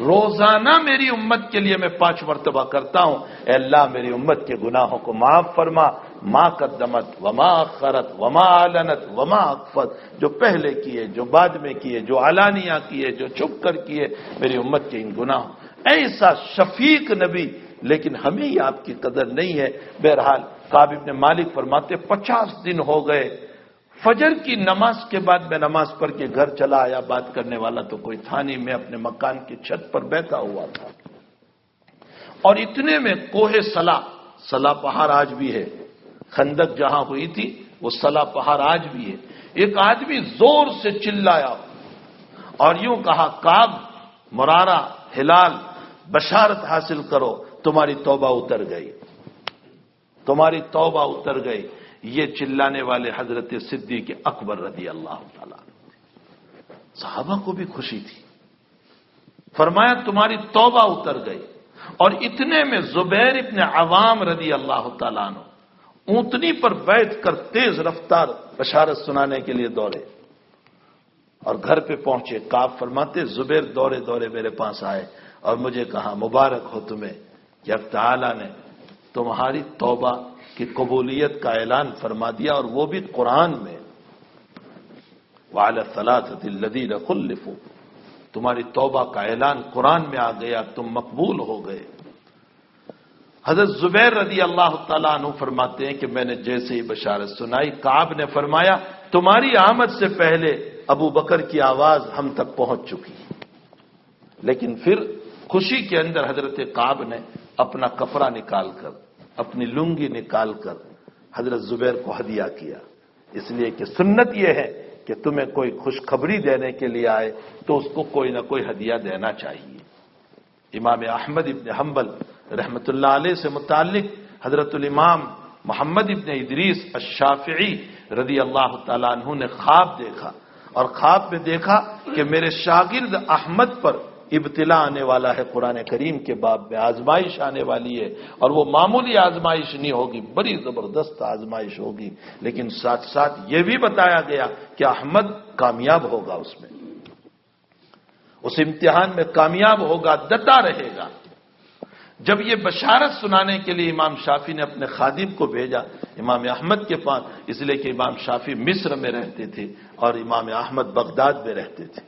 روزانہ میری امت کے لیے میں 5 مرتبہ کرتا ہوں. اے اللہ میری امت کے گناہوں کو معاف فرما، ما قدمت وما اخرت وما اعلنت وما اخفت، جو پہلے کیے، جو بعد میں کیے، جو علانیہ کیے، جو چھپ کر کیے، میری امت کے ان گناہوں. ایسا شفیق نبی، لیکن ہمیں ہی آپ کی قدر نہیں ہے. بہرحال کعب بن مالک فرماتے 50 دن ہو گئے، فجر کی نماز کے بعد میں نماز پڑھ کے گھر چلا آیا، بات کرنے والا تو کوئی تھا نہیں. میں اپنے مکان کی چھت پر بیٹھا ہوا تھا، اور اتنے میں کوہ صلا پہاڑ آج بھی ہے، خندق جہاں ہوئی تھی وہ صلا پہاڑ آج بھی ہے. ایک آدمی زور سے چلایا اور یوں کہا، کعب، مرارہ، ہلال، بشارت حاصل کرو، تمہاری توبہ اتر گئی، تمہاری توبہ اتر گئی. یہ چلانے والے حضرت صدیق اکبر رضی اللہ تعالیٰ. صحابہ کو بھی خوشی تھی. فرمایا تمہاری توبہ اتر گئی. اور اتنے میں زبیر ابن عوام رضی اللہ تعالیٰ عنہ اونٹنی پر بیٹھ کر تیز رفتار بشارت سنانے کے لیے دوڑے اور گھر پہ پہنچے. کعب فرماتے زبیر دورے دورے میرے پاس آئے اور مجھے کہا مبارک ہو تمہیں کہ اب تعالیٰ نے تمہاری توبہ کی قبولیت کا اعلان فرما دیا، اور وہ بھی قرآن میں. وعلی الثلاثۃ الذین خلفوا، تمہاری توبہ کا اعلان قرآن میں آ گیا، تم مقبول ہو گئے. حضرت زبیر رضی اللہ تعالیٰ عنہ فرماتے ہیں کہ میں نے جیسے ہی بشارت سنائی، کعب نے فرمایا تمہاری آمد سے پہلے ابو بکر کی آواز ہم تک پہنچ چکی. لیکن پھر خوشی کے اندر حضرت کعب نے اپنا کپڑا نکال کر، اپنی لنگی نکال کر حضرت زبیر کو ہدیہ کیا. اس لیے کہ سنت یہ ہے کہ تمہیں کوئی خوشخبری دینے کے لیے آئے تو اس کو کوئی نہ کوئی ہدیہ دینا چاہیے. امام احمد ابن حنبل رحمۃ اللہ علیہ سے متعلق حضرت الامام محمد ابن ادریس الشافعی رضی اللہ تعالیٰ عنہ نے خواب دیکھا، اور خواب میں دیکھا کہ میرے شاگرد احمد پر ابتلا آنے والا ہے. قرآن کریم کے باب میں آزمائش آنے والی ہے، اور وہ معمولی آزمائش نہیں ہوگی، بڑی زبردست آزمائش ہوگی. لیکن ساتھ ساتھ یہ بھی بتایا گیا کہ احمد کامیاب ہوگا، اس امتحان میں کامیاب ہوگا، ڈٹا رہے گا. جب یہ بشارت سنانے کے لیے امام شافعی نے اپنے خادم کو بھیجا امام احمد کے پاس، اس لیے کہ امام شافعی مصر میں رہتے تھے اور امام احمد بغداد میں رہتے تھے.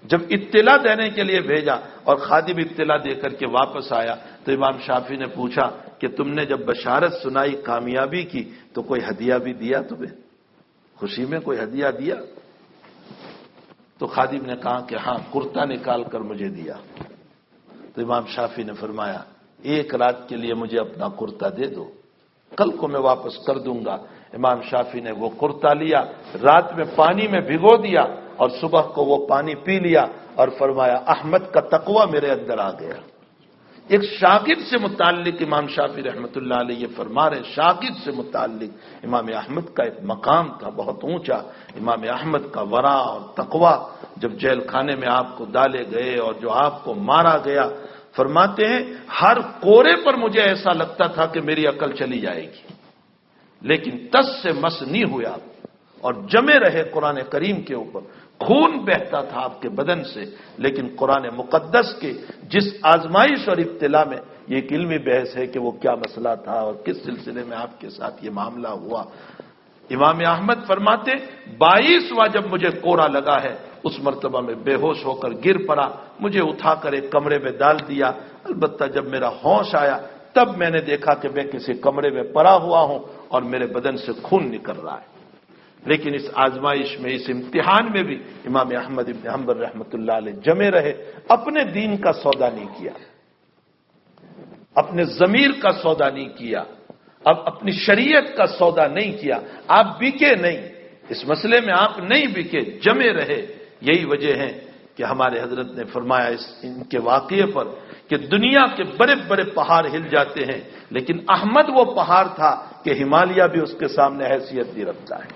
جب اطلاع دینے کے لیے بھیجا اور خادم اطلاع دے کر کے واپس آیا تو امام شافعی نے پوچھا کہ تم نے جب بشارت سنائی، کامیابی کی، تو کوئی ہدیہ بھی دیا تمہیں؟ خوشی میں کوئی ہدیہ دیا؟ تو خادم نے کہا کہ ہاں، کرتا نکال کر مجھے دیا. تو امام شافعی نے فرمایا 1 رات کے لیے مجھے اپنا کرتا دے دو، کل کو میں واپس کر دوں گا. امام شافعی نے وہ کرتا لیا، رات میں پانی میں بھگو دیا اور صبح کو وہ پانی پی لیا اور فرمایا احمد کا تقوی میرے اندر آ گیا. ایک شاگرد سے متعلق امام شافعی رحمۃ اللہ علیہ یہ فرما رہے، شاگرد سے متعلق امام احمد کا ایک مقام تھا بہت اونچا. امام احمد کا ورع اور تقوی، جب جیل خانے میں آپ کو ڈالے گئے اور جو آپ کو مارا گیا، فرماتے ہیں ہر کورے پر مجھے ایسا لگتا تھا کہ میری عقل چلی جائے گی، لیکن تس سے مس نہیں ہوا اور جمے رہے قرآن کریم کے اوپر. خون بہتا تھا آپ کے بدن سے، لیکن قرآن مقدس کے جس آزمائش اور ابتلا میں، یہ ایک علمی بحث ہے کہ وہ کیا مسئلہ تھا اور کس سلسلے میں آپ کے ساتھ یہ معاملہ ہوا. امام احمد فرماتے 22واں جب مجھے کوڑا لگا ہے، اس مرتبہ میں بے ہوش ہو کر گر پڑا، مجھے اٹھا کر ایک کمرے میں ڈال دیا. البتہ جب میرا ہوش آیا تب میں نے دیکھا کہ میں کسی کمرے میں پڑا ہوا ہوں اور میرے بدن سے خون نکل رہا ہے. لیکن اس آزمائش میں، اس امتحان میں بھی امام احمد ابن حنبل رحمۃ اللہ علیہ جمے رہے، اپنے دین کا سودا نہیں کیا، اپنے ضمیر کا سودا نہیں کیا، اب اپنی شریعت کا سودا نہیں کیا، آپ بکے نہیں، اس مسئلے میں آپ نہیں بکے، جمے رہے۔ یہی وجہ ہے کہ ہمارے حضرت نے فرمایا ان کے واقعے پر کہ دنیا کے بڑے بڑے پہاڑ ہل جاتے ہیں، لیکن احمد وہ پہاڑ تھا کہ ہمالیہ بھی اس کے سامنے حیثیت نہیں رکھتا ہے۔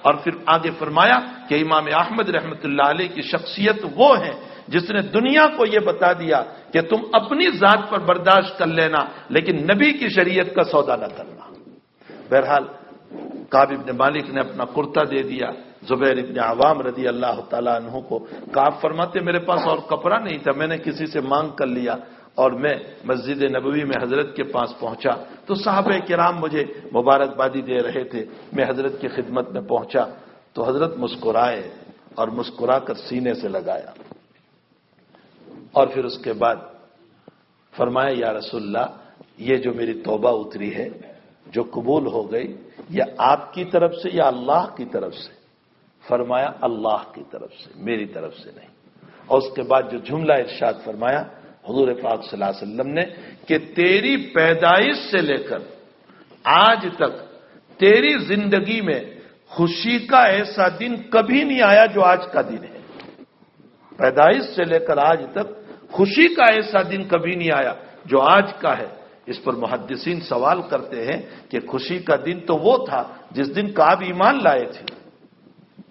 اور پھر آگے فرمایا کہ امام احمد رحمت اللہ علیہ کی شخصیت وہ ہے جس نے دنیا کو یہ بتا دیا کہ تم اپنی ذات پر برداشت کر لینا لیکن نبی کی شریعت کا سودا نہ کرنا۔ بہرحال کعب ابن مالک نے اپنا کرتا دے دیا زبیر ابن عوام رضی اللہ تعالیٰ عنہ کو۔ کعب فرماتے میرے پاس اور کپڑا نہیں تھا، میں نے کسی سے مانگ کر لیا اور میں مسجد نبوی میں حضرت کے پاس پہنچا تو صحابہ کرام مجھے مبارکبادی دے رہے تھے، میں حضرت کی خدمت میں پہنچا تو حضرت مسکرائے اور مسکرا کر سینے سے لگایا اور پھر اس کے بعد فرمایا یا رسول اللہ یہ جو میری توبہ اتری ہے جو قبول ہو گئی یہ آپ کی طرف سے یا اللہ کی طرف سے؟ فرمایا اللہ کی طرف سے، میری طرف سے نہیں۔ اور اس کے بعد جو جملہ ارشاد فرمایا حضور پاک صلی اللہ علیہ وسلم نے کہ تیری پیدائش سے لے کر آج تک تیری زندگی میں خوشی کا ایسا دن کبھی نہیں آیا جو آج کا دن ہے۔ پیدائش سے لے کر آج تک خوشی کا ایسا دن کبھی نہیں آیا جو آج کا ہے۔ اس پر محدثین سوال کرتے ہیں کہ خوشی کا دن تو وہ تھا جس دن کعب ایمان لائے تھے،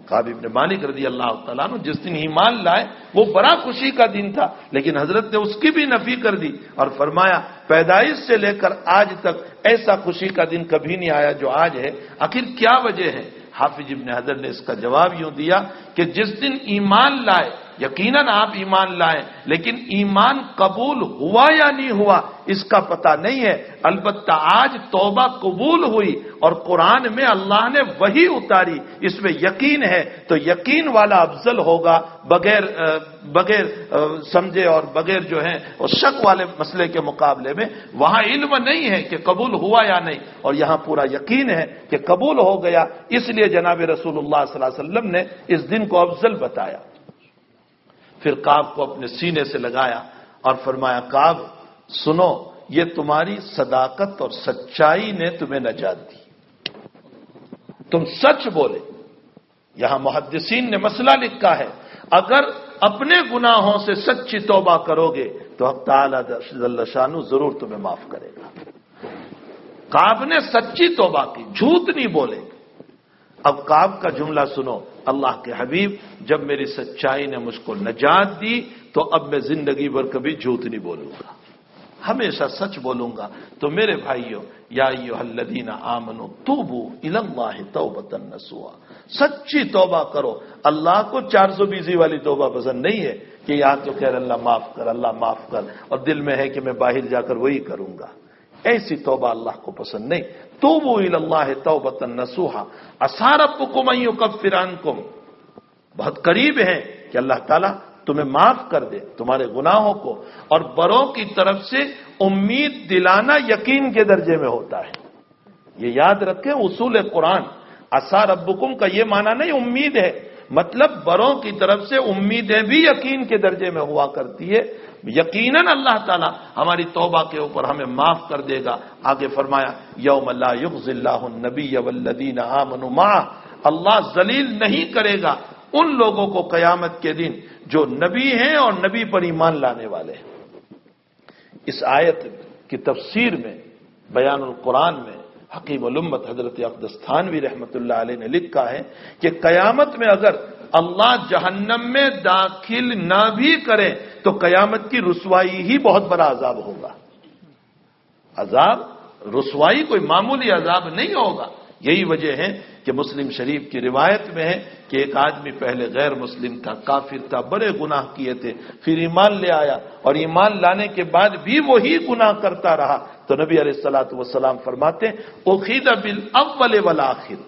کعب ابن مالک رضی اللہ تعالیٰ عنہ جس دن ایمان لائے وہ بڑا خوشی کا دن تھا، لیکن حضرت نے اس کی بھی نفی کر دی اور فرمایا پیدائش سے لے کر آج تک ایسا خوشی کا دن کبھی نہیں آیا جو آج ہے۔ آخر کیا وجہ ہے؟ حافظ ابن حجر نے اس کا جواب یوں دیا کہ جس دن ایمان لائے یقیناً آپ ایمان لائے لیکن ایمان قبول ہوا یا نہیں ہوا اس کا پتہ نہیں ہے، البتہ آج توبہ قبول ہوئی اور قرآن میں اللہ نے وحی اتاری، اس میں یقین ہے تو یقین والا افضل ہوگا بغیر سمجھے اور بغیر جو ہے اور شک والے مسئلے کے مقابلے میں۔ وہاں علم نہیں ہے کہ قبول ہوا یا نہیں اور یہاں پورا یقین ہے کہ قبول ہو گیا، اس لیے جناب رسول اللہ صلی اللہ علیہ وسلم نے اس دن کو افضل بتایا۔ پھر کعب کو اپنے سینے سے لگایا اور فرمایا کعب سنو یہ تمہاری صداقت اور سچائی نے تمہیں نجات دی، تم سچ بولے۔ یہاں محدثین نے مسئلہ لکھا ہے اگر اپنے گناہوں سے سچی توبہ کرو گے تو حق تعالی جل شانہ ضرور تمہیں معاف کرے گا۔ کعب نے سچی توبہ کی، جھوٹ نہیں بولے۔ اب کعب کا جملہ سنو، اللہ کے حبیب جب میری سچائی نے مجھ کو نجات دی تو اب میں زندگی بھر کبھی جھوٹ نہیں بولوں گا، ہمیشہ سچ بولوں گا۔ تو میرے بھائیوں یا ایھا الذین آمنوا توبوا الی اللہ توبۃ نصوحا، سچی توبہ کرو۔ اللہ کو 420 والی توبہ پسند نہیں ہے کہ یہاں تو کہہ اللہ معاف کر اللہ معاف کر اور دل میں ہے کہ میں باہر جا کر وہی کروں گا، ایسی توبہ اللہ کو پسند نہیں۔ توبوا الی اللہ توبۃ نصوحا عسیٰ ربکم ان یکفر عنکم، بہت قریب ہے کہ اللہ تعالیٰ تمہیں معاف کر دے تمہارے گناہوں کو، اور بڑوں کی طرف سے امید دلانا یقین کے درجے میں ہوتا ہے۔ یہ یاد رکھیں اصول قرآن، عسیٰ ربکم کا یہ معنی نہیں امید ہے، مطلب بڑوں کی طرف سے امیدیں بھی یقین کے درجے میں ہوا کرتی ہے۔ یقیناً اللہ تعالیٰ ہماری توبہ کے اوپر ہمیں معاف کر دے گا۔ آگے فرمایا یوم لا یخزی اللہ النبی والذین آمنوا معہ، اللہ ذلیل نہیں کرے گا ان لوگوں کو قیامت کے دن جو نبی ہیں اور نبی پر ایمان لانے والے ہیں۔ اس آیت کی تفسیر میں بیان القرآن میں حکیم الامت حضرت اقدس تھانوی رحمۃ اللہ علیہ نے لکھا ہے کہ قیامت میں اگر اللہ جہنم میں داخل نہ بھی کرے تو قیامت کی رسوائی ہی بہت بڑا عذاب ہوگا۔ عذاب رسوائی کوئی معمولی عذاب نہیں ہوگا۔ یہی وجہ ہے کہ مسلم شریف کی روایت میں ہے کہ ایک آدمی پہلے غیر مسلم تھا، کافر تھا، بڑے گناہ کیے تھے، پھر ایمان لے آیا اور ایمان لانے کے بعد بھی وہی گناہ کرتا رہا تو نبی علیہ الصلوۃ والسلام فرماتے اخذ بالاول والآخر،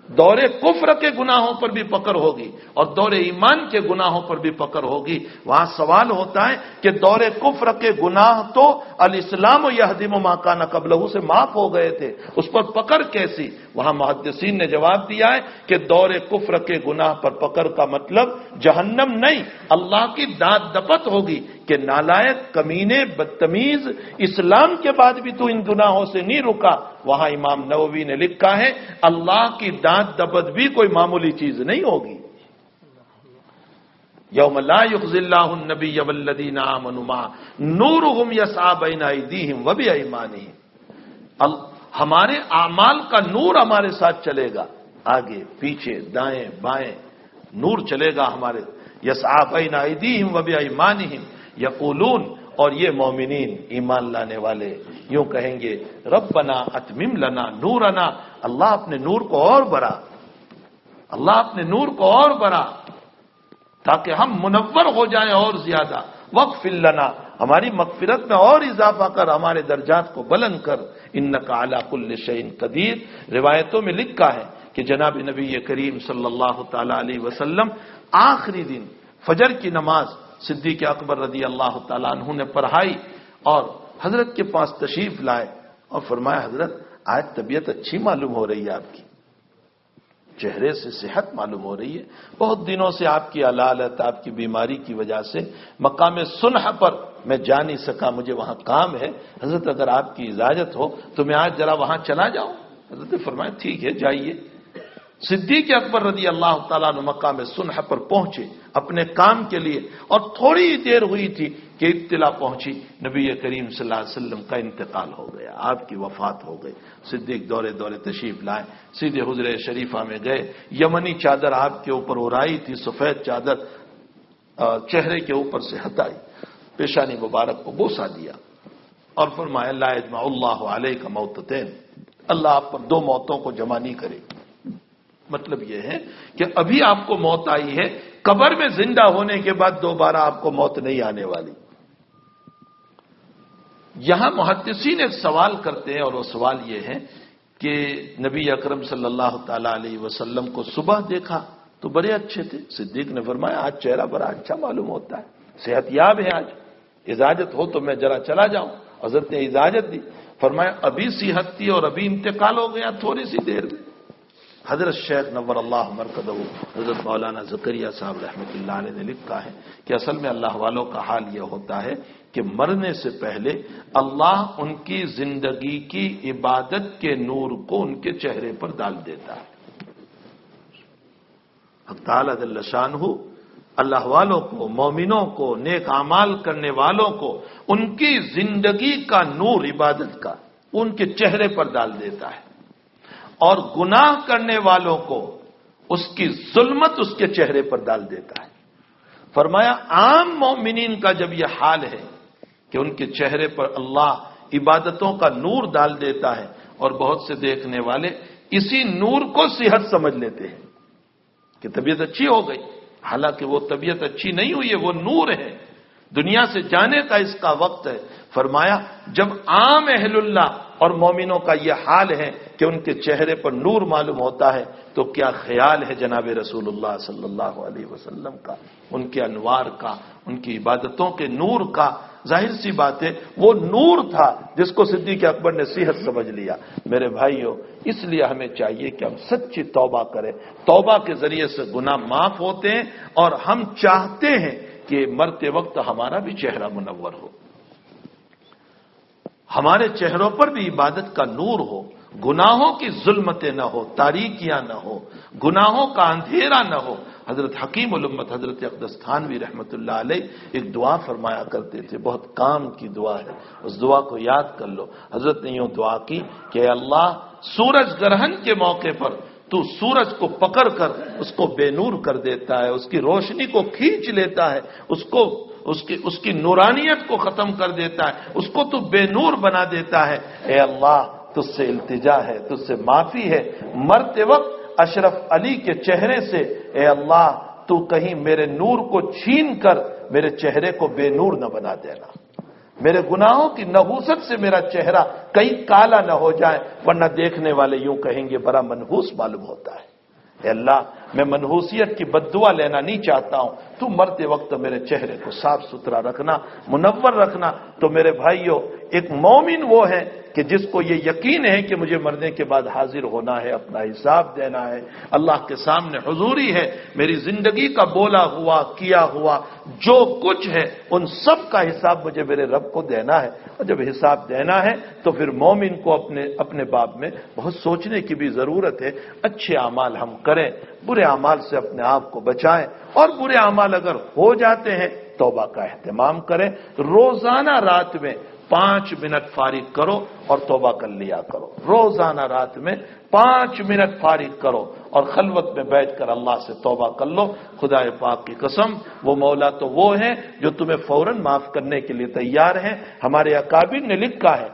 دور کفر کے گناہوں پر بھی پکڑ ہوگی اور دور ایمان کے گناہوں پر بھی پکڑ ہوگی۔ وہاں سوال ہوتا ہے کہ دور کفر کے گناہ تو الاسلام یہدم ما کان قبلہ سے معاف ہو گئے تھے، اس پر پکڑ کیسی؟ وہاں محدثین نے جواب دیا ہے کہ دور کفر کے گناہ پر پکڑ کا مطلب جہنم نہیں، اللہ کی داد دپت ہوگی کہ نالائق، کمینے، بدتمیز، اسلام کے بعد بھی تو ان گناہوں سے نہیں رکا۔ وہاں امام نووی نے لکھا ہے اللہ کی داد دپت بھی کوئی معمولی چیز نہیں ہوگی۔ یوم لا یخزی اللہ النبی والذین آمنوا معہ نورہم یسعی بین ایدیہم وبایمانہم، ہمارے اعمال کا نور ہمارے ساتھ چلے گا، آگے پیچھے دائیں بائیں نور چلے گا ہمارے، یسعی بین ایدیہم وبایمانہم یقولون، اور یہ مومنین ایمان لانے والے یوں کہیں گے ربنا اتمم لنا نورنا، اللہ اپنے نور کو اور بڑھا، اللہ اپنے نور کو اور بڑھا تاکہ ہم منور ہو جائیں اور زیادہ، واغفر لنا، ہماری مغفرت میں اور اضافہ کر، ہمارے درجات کو بلند کر، انک علی کل شیء قدیر۔ روایتوں میں لکھا ہے کہ جناب نبی کریم صلی اللہ تعالی علیہ وسلم آخری دن فجر کی نماز صدیق اکبر رضی اللہ تعالیٰ عنہ نے پڑھائی اور حضرت کے پاس تشریف لائے اور فرمایا حضرت آج طبیعت اچھی معلوم ہو رہی ہے، آپ کی چہرے سے صحت معلوم ہو رہی ہے، بہت دنوں سے آپ کی علالت، آپ کی بیماری کی وجہ سے مقام سنح پر میں جا نہیں سکا، مجھے وہاں کام ہے، حضرت اگر آپ کی اجازت ہو تو میں آج ذرا وہاں چلا جاؤں۔ حضرت نے فرمایا ٹھیک ہے جائیے۔ صدیق اکبر رضی اللہ تعالیٰ عنہ مقام سنح پر پہنچے اپنے کام کے لیے، اور تھوڑی دیر ہوئی تھی کہ اطلاع پہنچی نبی کریم صلی اللہ علیہ وسلم کا انتقال ہو گیا، آپ کی وفات ہو گئی۔ صدیق دورے تشریف لائے، سیدھے حجرہ شریفہ میں گئے، یمنی چادر آپ کے اوپر اڑائی تھی، سفید چادر چہرے کے اوپر سے ہٹائی، پیشانی مبارک کو بوسہ دیا اور فرمایا لا یجمع اللہ علیک موتتین، اللہ آپ پر دو موتوں کو جمع نہیں کرے۔ مطلب یہ ہے کہ ابھی آپ کو موت آئی ہے، قبر میں زندہ ہونے کے بعد دوبارہ آپ کو موت نہیں آنے والی۔ یہاں محدثین ایک سوال کرتے ہیں اور وہ سوال یہ ہے کہ نبی اکرم صلی اللہ تعالی علیہ وسلم کو صبح دیکھا تو بڑے اچھے تھے، صدیق نے فرمایا آج چہرہ بڑا اچھا معلوم ہوتا ہے، صحت یاب ہے، آج اجازت ہو تو میں ذرا چلا جاؤں۔ حضرت نے اجازت دی، فرمایا ابھی صحت تھی اور ابھی انتقال ہو گیا تھوڑی سی دیر میں۔ حضرت شیخ نور اللہ مرکزہ حضرت مولانا زکریا صاحب رحمۃ اللہ علیہ نے لکھا ہے کہ اصل میں اللہ والوں کا حال یہ ہوتا ہے کہ مرنے سے پہلے اللہ ان کی زندگی کی عبادت کے نور کو ان کے چہرے پر ڈال دیتا ہے۔ حق تعالیٰ جل شانہ اللہ والوں کو، مومنوں کو، نیک اعمال کرنے والوں کو ان کی زندگی کا نور عبادت کا ان کے چہرے پر ڈال دیتا ہے، اور گناہ کرنے والوں کو اس کی ظلمت اس کے چہرے پر ڈال دیتا ہے۔ فرمایا عام مومنین کا جب یہ حال ہے کہ ان کے چہرے پر اللہ عبادتوں کا نور ڈال دیتا ہے اور بہت سے دیکھنے والے اسی نور کو صحت سمجھ لیتے ہیں کہ طبیعت اچھی ہو گئی، حالانکہ وہ طبیعت اچھی نہیں ہوئی ہے، وہ نور ہے، دنیا سے جانے کا اس کا وقت ہے۔ فرمایا جب عام اہل اللہ اور مومنوں کا یہ حال ہے کہ ان کے چہرے پر نور معلوم ہوتا ہے تو کیا خیال ہے جناب رسول اللہ صلی اللہ علیہ وسلم کا، ان کے انوار کا، ان کی عبادتوں کے نور کا۔ ظاہر سی بات ہے وہ نور تھا جس کو صدیق اکبر نے صحت سمجھ لیا۔ میرے بھائیو، اس لیے ہمیں چاہیے کہ ہم سچی توبہ کریں، توبہ کے ذریعے سے گناہ معاف ہوتے ہیں، اور ہم چاہتے ہیں کہ مرتے وقت ہمارا بھی چہرہ منور ہو، ہمارے چہروں پر بھی عبادت کا نور ہو، گناہوں کی ظلمتیں نہ ہو، تاریکیاں نہ ہو، گناہوں کا اندھیرا نہ ہو۔ حضرت حکیم الامت حضرت اقدس تھانوی رحمۃ اللہ علیہ ایک دعا فرمایا کرتے تھے، بہت کام کی دعا ہے، اس دعا کو یاد کر لو۔ حضرت نے یوں دعا کی کہ اے اللہ سورج گرہن کے موقع پر تو سورج کو پکڑ کر اس کو بے نور کر دیتا ہے، اس کی روشنی کو کھینچ لیتا ہے، اس کی نورانیت کو ختم کر دیتا ہے، اس کو تو بے نور بنا دیتا ہے۔ اے اللہ تجھ سے التجا ہے، تجھ سے معافی ہے، مرتے وقت اشرف علی کے چہرے سے اے اللہ تو کہیں میرے نور کو چھین کر میرے چہرے کو بے نور نہ بنا دینا، میرے گناہوں کی نحوست سے میرا چہرہ کہیں کالا نہ ہو جائے، ورنہ دیکھنے والے یوں کہیں گے بڑا منحوس معلوم ہوتا ہے۔ اے اللہ میں منحوسیت کی بد دعا لینا نہیں چاہتا ہوں، تو مرتے وقت میرے چہرے کو صاف ستھرا رکھنا، منور رکھنا۔ تو میرے بھائیوں، ایک مومن وہ ہے کہ جس کو یہ یقین ہے کہ مجھے مرنے کے بعد حاضر ہونا ہے، اپنا حساب دینا ہے، اللہ کے سامنے حضوری ہے، میری زندگی کا بولا ہوا کیا ہوا جو کچھ ہے ان سب کا حساب مجھے میرے رب کو دینا ہے۔ اور جب حساب دینا ہے تو پھر مومن کو اپنے باب میں بہت سوچنے کی بھی ضرورت ہے۔ اچھے اعمال ہم کریں، برے اعمال سے اپنے آپ کو بچائیں، اور برے اعمال اگر ہو جاتے ہیں توبہ کا اہتمام کریں۔ روزانہ رات میں 5 منٹ فارغ کرو اور توبہ کر لیا کرو۔ روزانہ رات میں 5 منٹ فارغ کرو اور خلوت میں بیٹھ کر اللہ سے توبہ کر لو۔ خدا پاک کی قسم، وہ مولا تو وہ ہے جو تمہیں فوراً معاف کرنے کے لیے تیار ہے۔ ہمارے اکابر نے لکھا ہے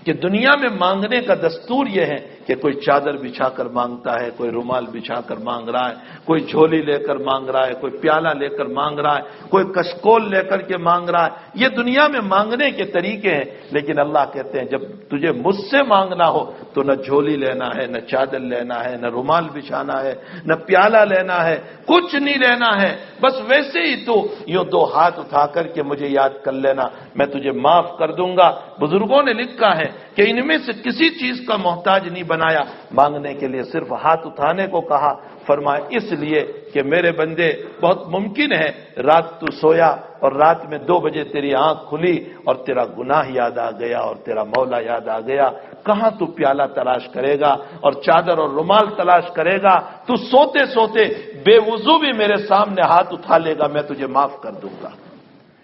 کہ دنیا میں مانگنے کا دستور یہ ہے کہ کوئی چادر بچھا کر مانگتا ہے، کوئی رومال بچھا کر مانگ رہا ہے، کوئی جھولی لے کر مانگ رہا ہے، کوئی پیالہ لے کر مانگ رہا ہے، کوئی کشکول لے کر کے مانگ رہا ہے۔ یہ دنیا میں مانگنے کے طریقے ہیں، لیکن اللہ کہتے ہیں جب تجھے مجھ سے مانگنا ہو تو نہ جھولی لینا ہے، نہ چادر لینا ہے، نہ رومال بچھانا ہے، نہ پیالہ لینا ہے، کچھ نہیں لینا ہے۔ بس ویسے ہی تو یوں 2 ہاتھ اٹھا کر کے مجھے یاد کر لینا، میں تجھے معاف کر دوں گا۔ بزرگوں نے لکھا ہے کہ ان میں سے کسی چیز کا محتاج نہیں بنایا، مانگنے کے لیے صرف ہاتھ اٹھانے کو کہا۔ فرمایا اس لیے کہ میرے بندے بہت ممکن ہے رات تو سویا اور رات میں 2 بجے تیری آنکھ کھلی اور تیرا گناہ یاد آ گیا اور تیرا مولا یاد آ گیا۔ کہاں تو پیالہ تلاش کرے گا اور چادر اور رومال تلاش کرے گا؟ تو سوتے سوتے بے وضو بھی میرے سامنے ہاتھ اٹھا لے گا، میں تجھے معاف کر دوں گا۔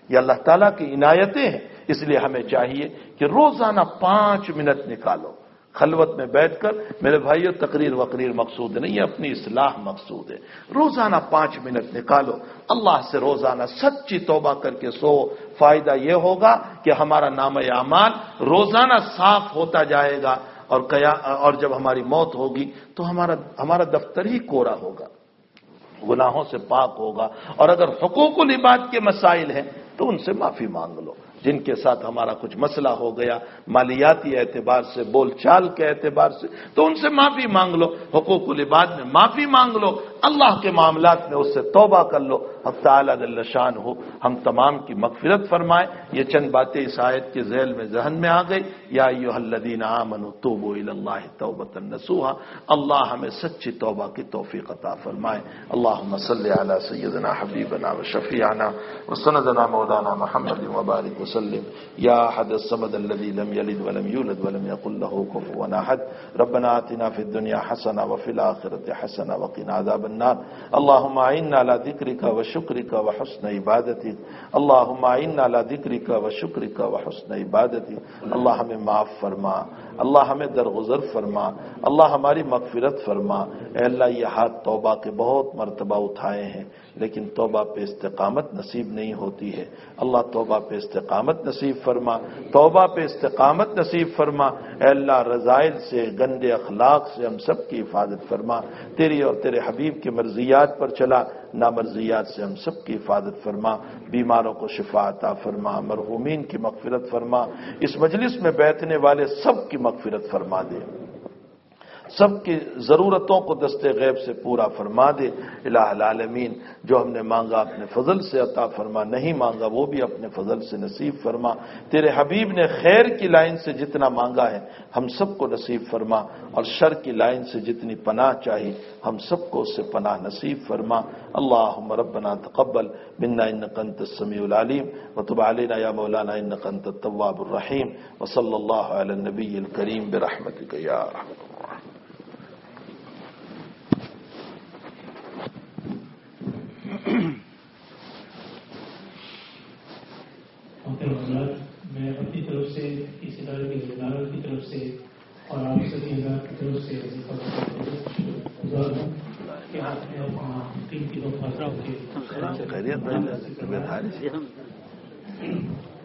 یہ اللہ تعالیٰ کی عنایتیں ہیں، اس لیے ہمیں چاہیے کہ روزانہ 5 منٹ نکالو خلوت میں بیٹھ کر۔ میرے بھائیو، تقریر وقریر مقصود نہیں ہے، اپنی اصلاح مقصود ہے۔ روزانہ 5 منٹ نکالو، اللہ سے روزانہ سچی توبہ کر کے سو۔ فائدہ یہ ہوگا کہ ہمارا نامہ اعمال روزانہ صاف ہوتا جائے گا، اور جب ہماری موت ہوگی تو ہمارا دفتر ہی کوڑا ہوگا، گناہوں سے پاک ہوگا۔ اور اگر حقوق العباد کے مسائل ہیں تو ان سے معافی مانگ لو۔ جن کے ساتھ ہمارا کچھ مسئلہ ہو گیا مالیاتی اعتبار سے، بول چال کے اعتبار سے، تو ان سے معافی مانگ لو۔ حقوق العباد میں معافی مانگ لو، اللہ کے معاملات میں اس سے توبہ کر لو۔ حق تعالیٰ جل شان ہو ہم تمام کی مغفرت فرمائے۔ یہ چند باتیں اس آیت کے ذیل میں ذہن میں آ گئی۔ یا ایھا الذین آمنوا توبوا الی اللہ توبۃ نصوحا، اللہ ہمیں سچی توبہ کی توفیق عطا فرمائے۔ اللہم صلی علی سیدنا حبیبنا وشفیعنا وسندنا مولانا محمد وبارک وسلم یا احد الصمد الذی لم یلد ولم یولد ولم یکن له کفوا احد۔ ربنا آتنا فی الدنیا حسنہ وفی الآخرۃ حسنہ وقنا عذاب النار۔ اللہم اعنا علی ذکرک وشکرک وحسن عبادتک، اللہم اعنا علی ذکرک وشکرک وحسن عبادتک۔ اللہ ہمیں معاف فرما، اللہ ہمیں درگزر فرما، اللہ ہماری مغفرت فرما۔ اے اللہ، یہ ہاتھ توبہ کے بہت مرتبہ اٹھائے ہیں، لیکن توبہ پہ استقامت نصیب نہیں ہوتی ہے۔ اللہ توبہ پہ استقامت نصیب فرما، توبہ پہ استقامت نصیب فرما۔ اے اللہ، رذائل سے، گندے اخلاق سے ہم سب کی حفاظت فرما۔ تیری اور تیرے حبیب کی مرضیات پر چلا، نامرضیات سے ہم سب کی حفاظت فرما۔ بیماروں کو شفا عطا فرما، مرحومین کی مغفرت فرما، اس مجلس میں بیٹھنے والے سب کی مغفرت فرما دے، سب کی ضرورتوں کو دست غیب سے پورا فرما دے۔ الہ العالمین، جو ہم نے مانگا اپنے فضل سے عطا فرما، نہیں مانگا وہ بھی اپنے فضل سے نصیب فرما۔ تیرے حبیب نے خیر کی لائن سے جتنا مانگا ہے ہم سب کو نصیب فرما، اور شر کی لائن سے جتنی پناہ چاہی ہم سب کو اس سے پناہ نصیب فرما۔ اللہم ربنا تقبل منا انک انت السمیع العلیم وتب علینا یا مولانا انک انت التواب الرحیم، وصلی اللہ علی النبی الکریم برحمتک یا ارحم الراحمین۔ میں اپنی طرف سے، اس ادارے کے ذمہ داروں کی طرف سے اور آپ سبھی اداروں کی طرف سے گزار ہوں کہ آپ نے اپنا قیمتی وقت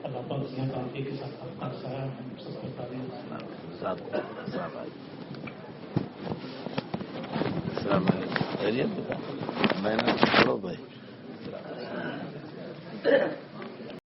اللہ پاک سے کافی کے ساتھ آپ کا سایہ ہم سب کو تعلیم السلام علیکم، خیریت؟ میں نے بھائی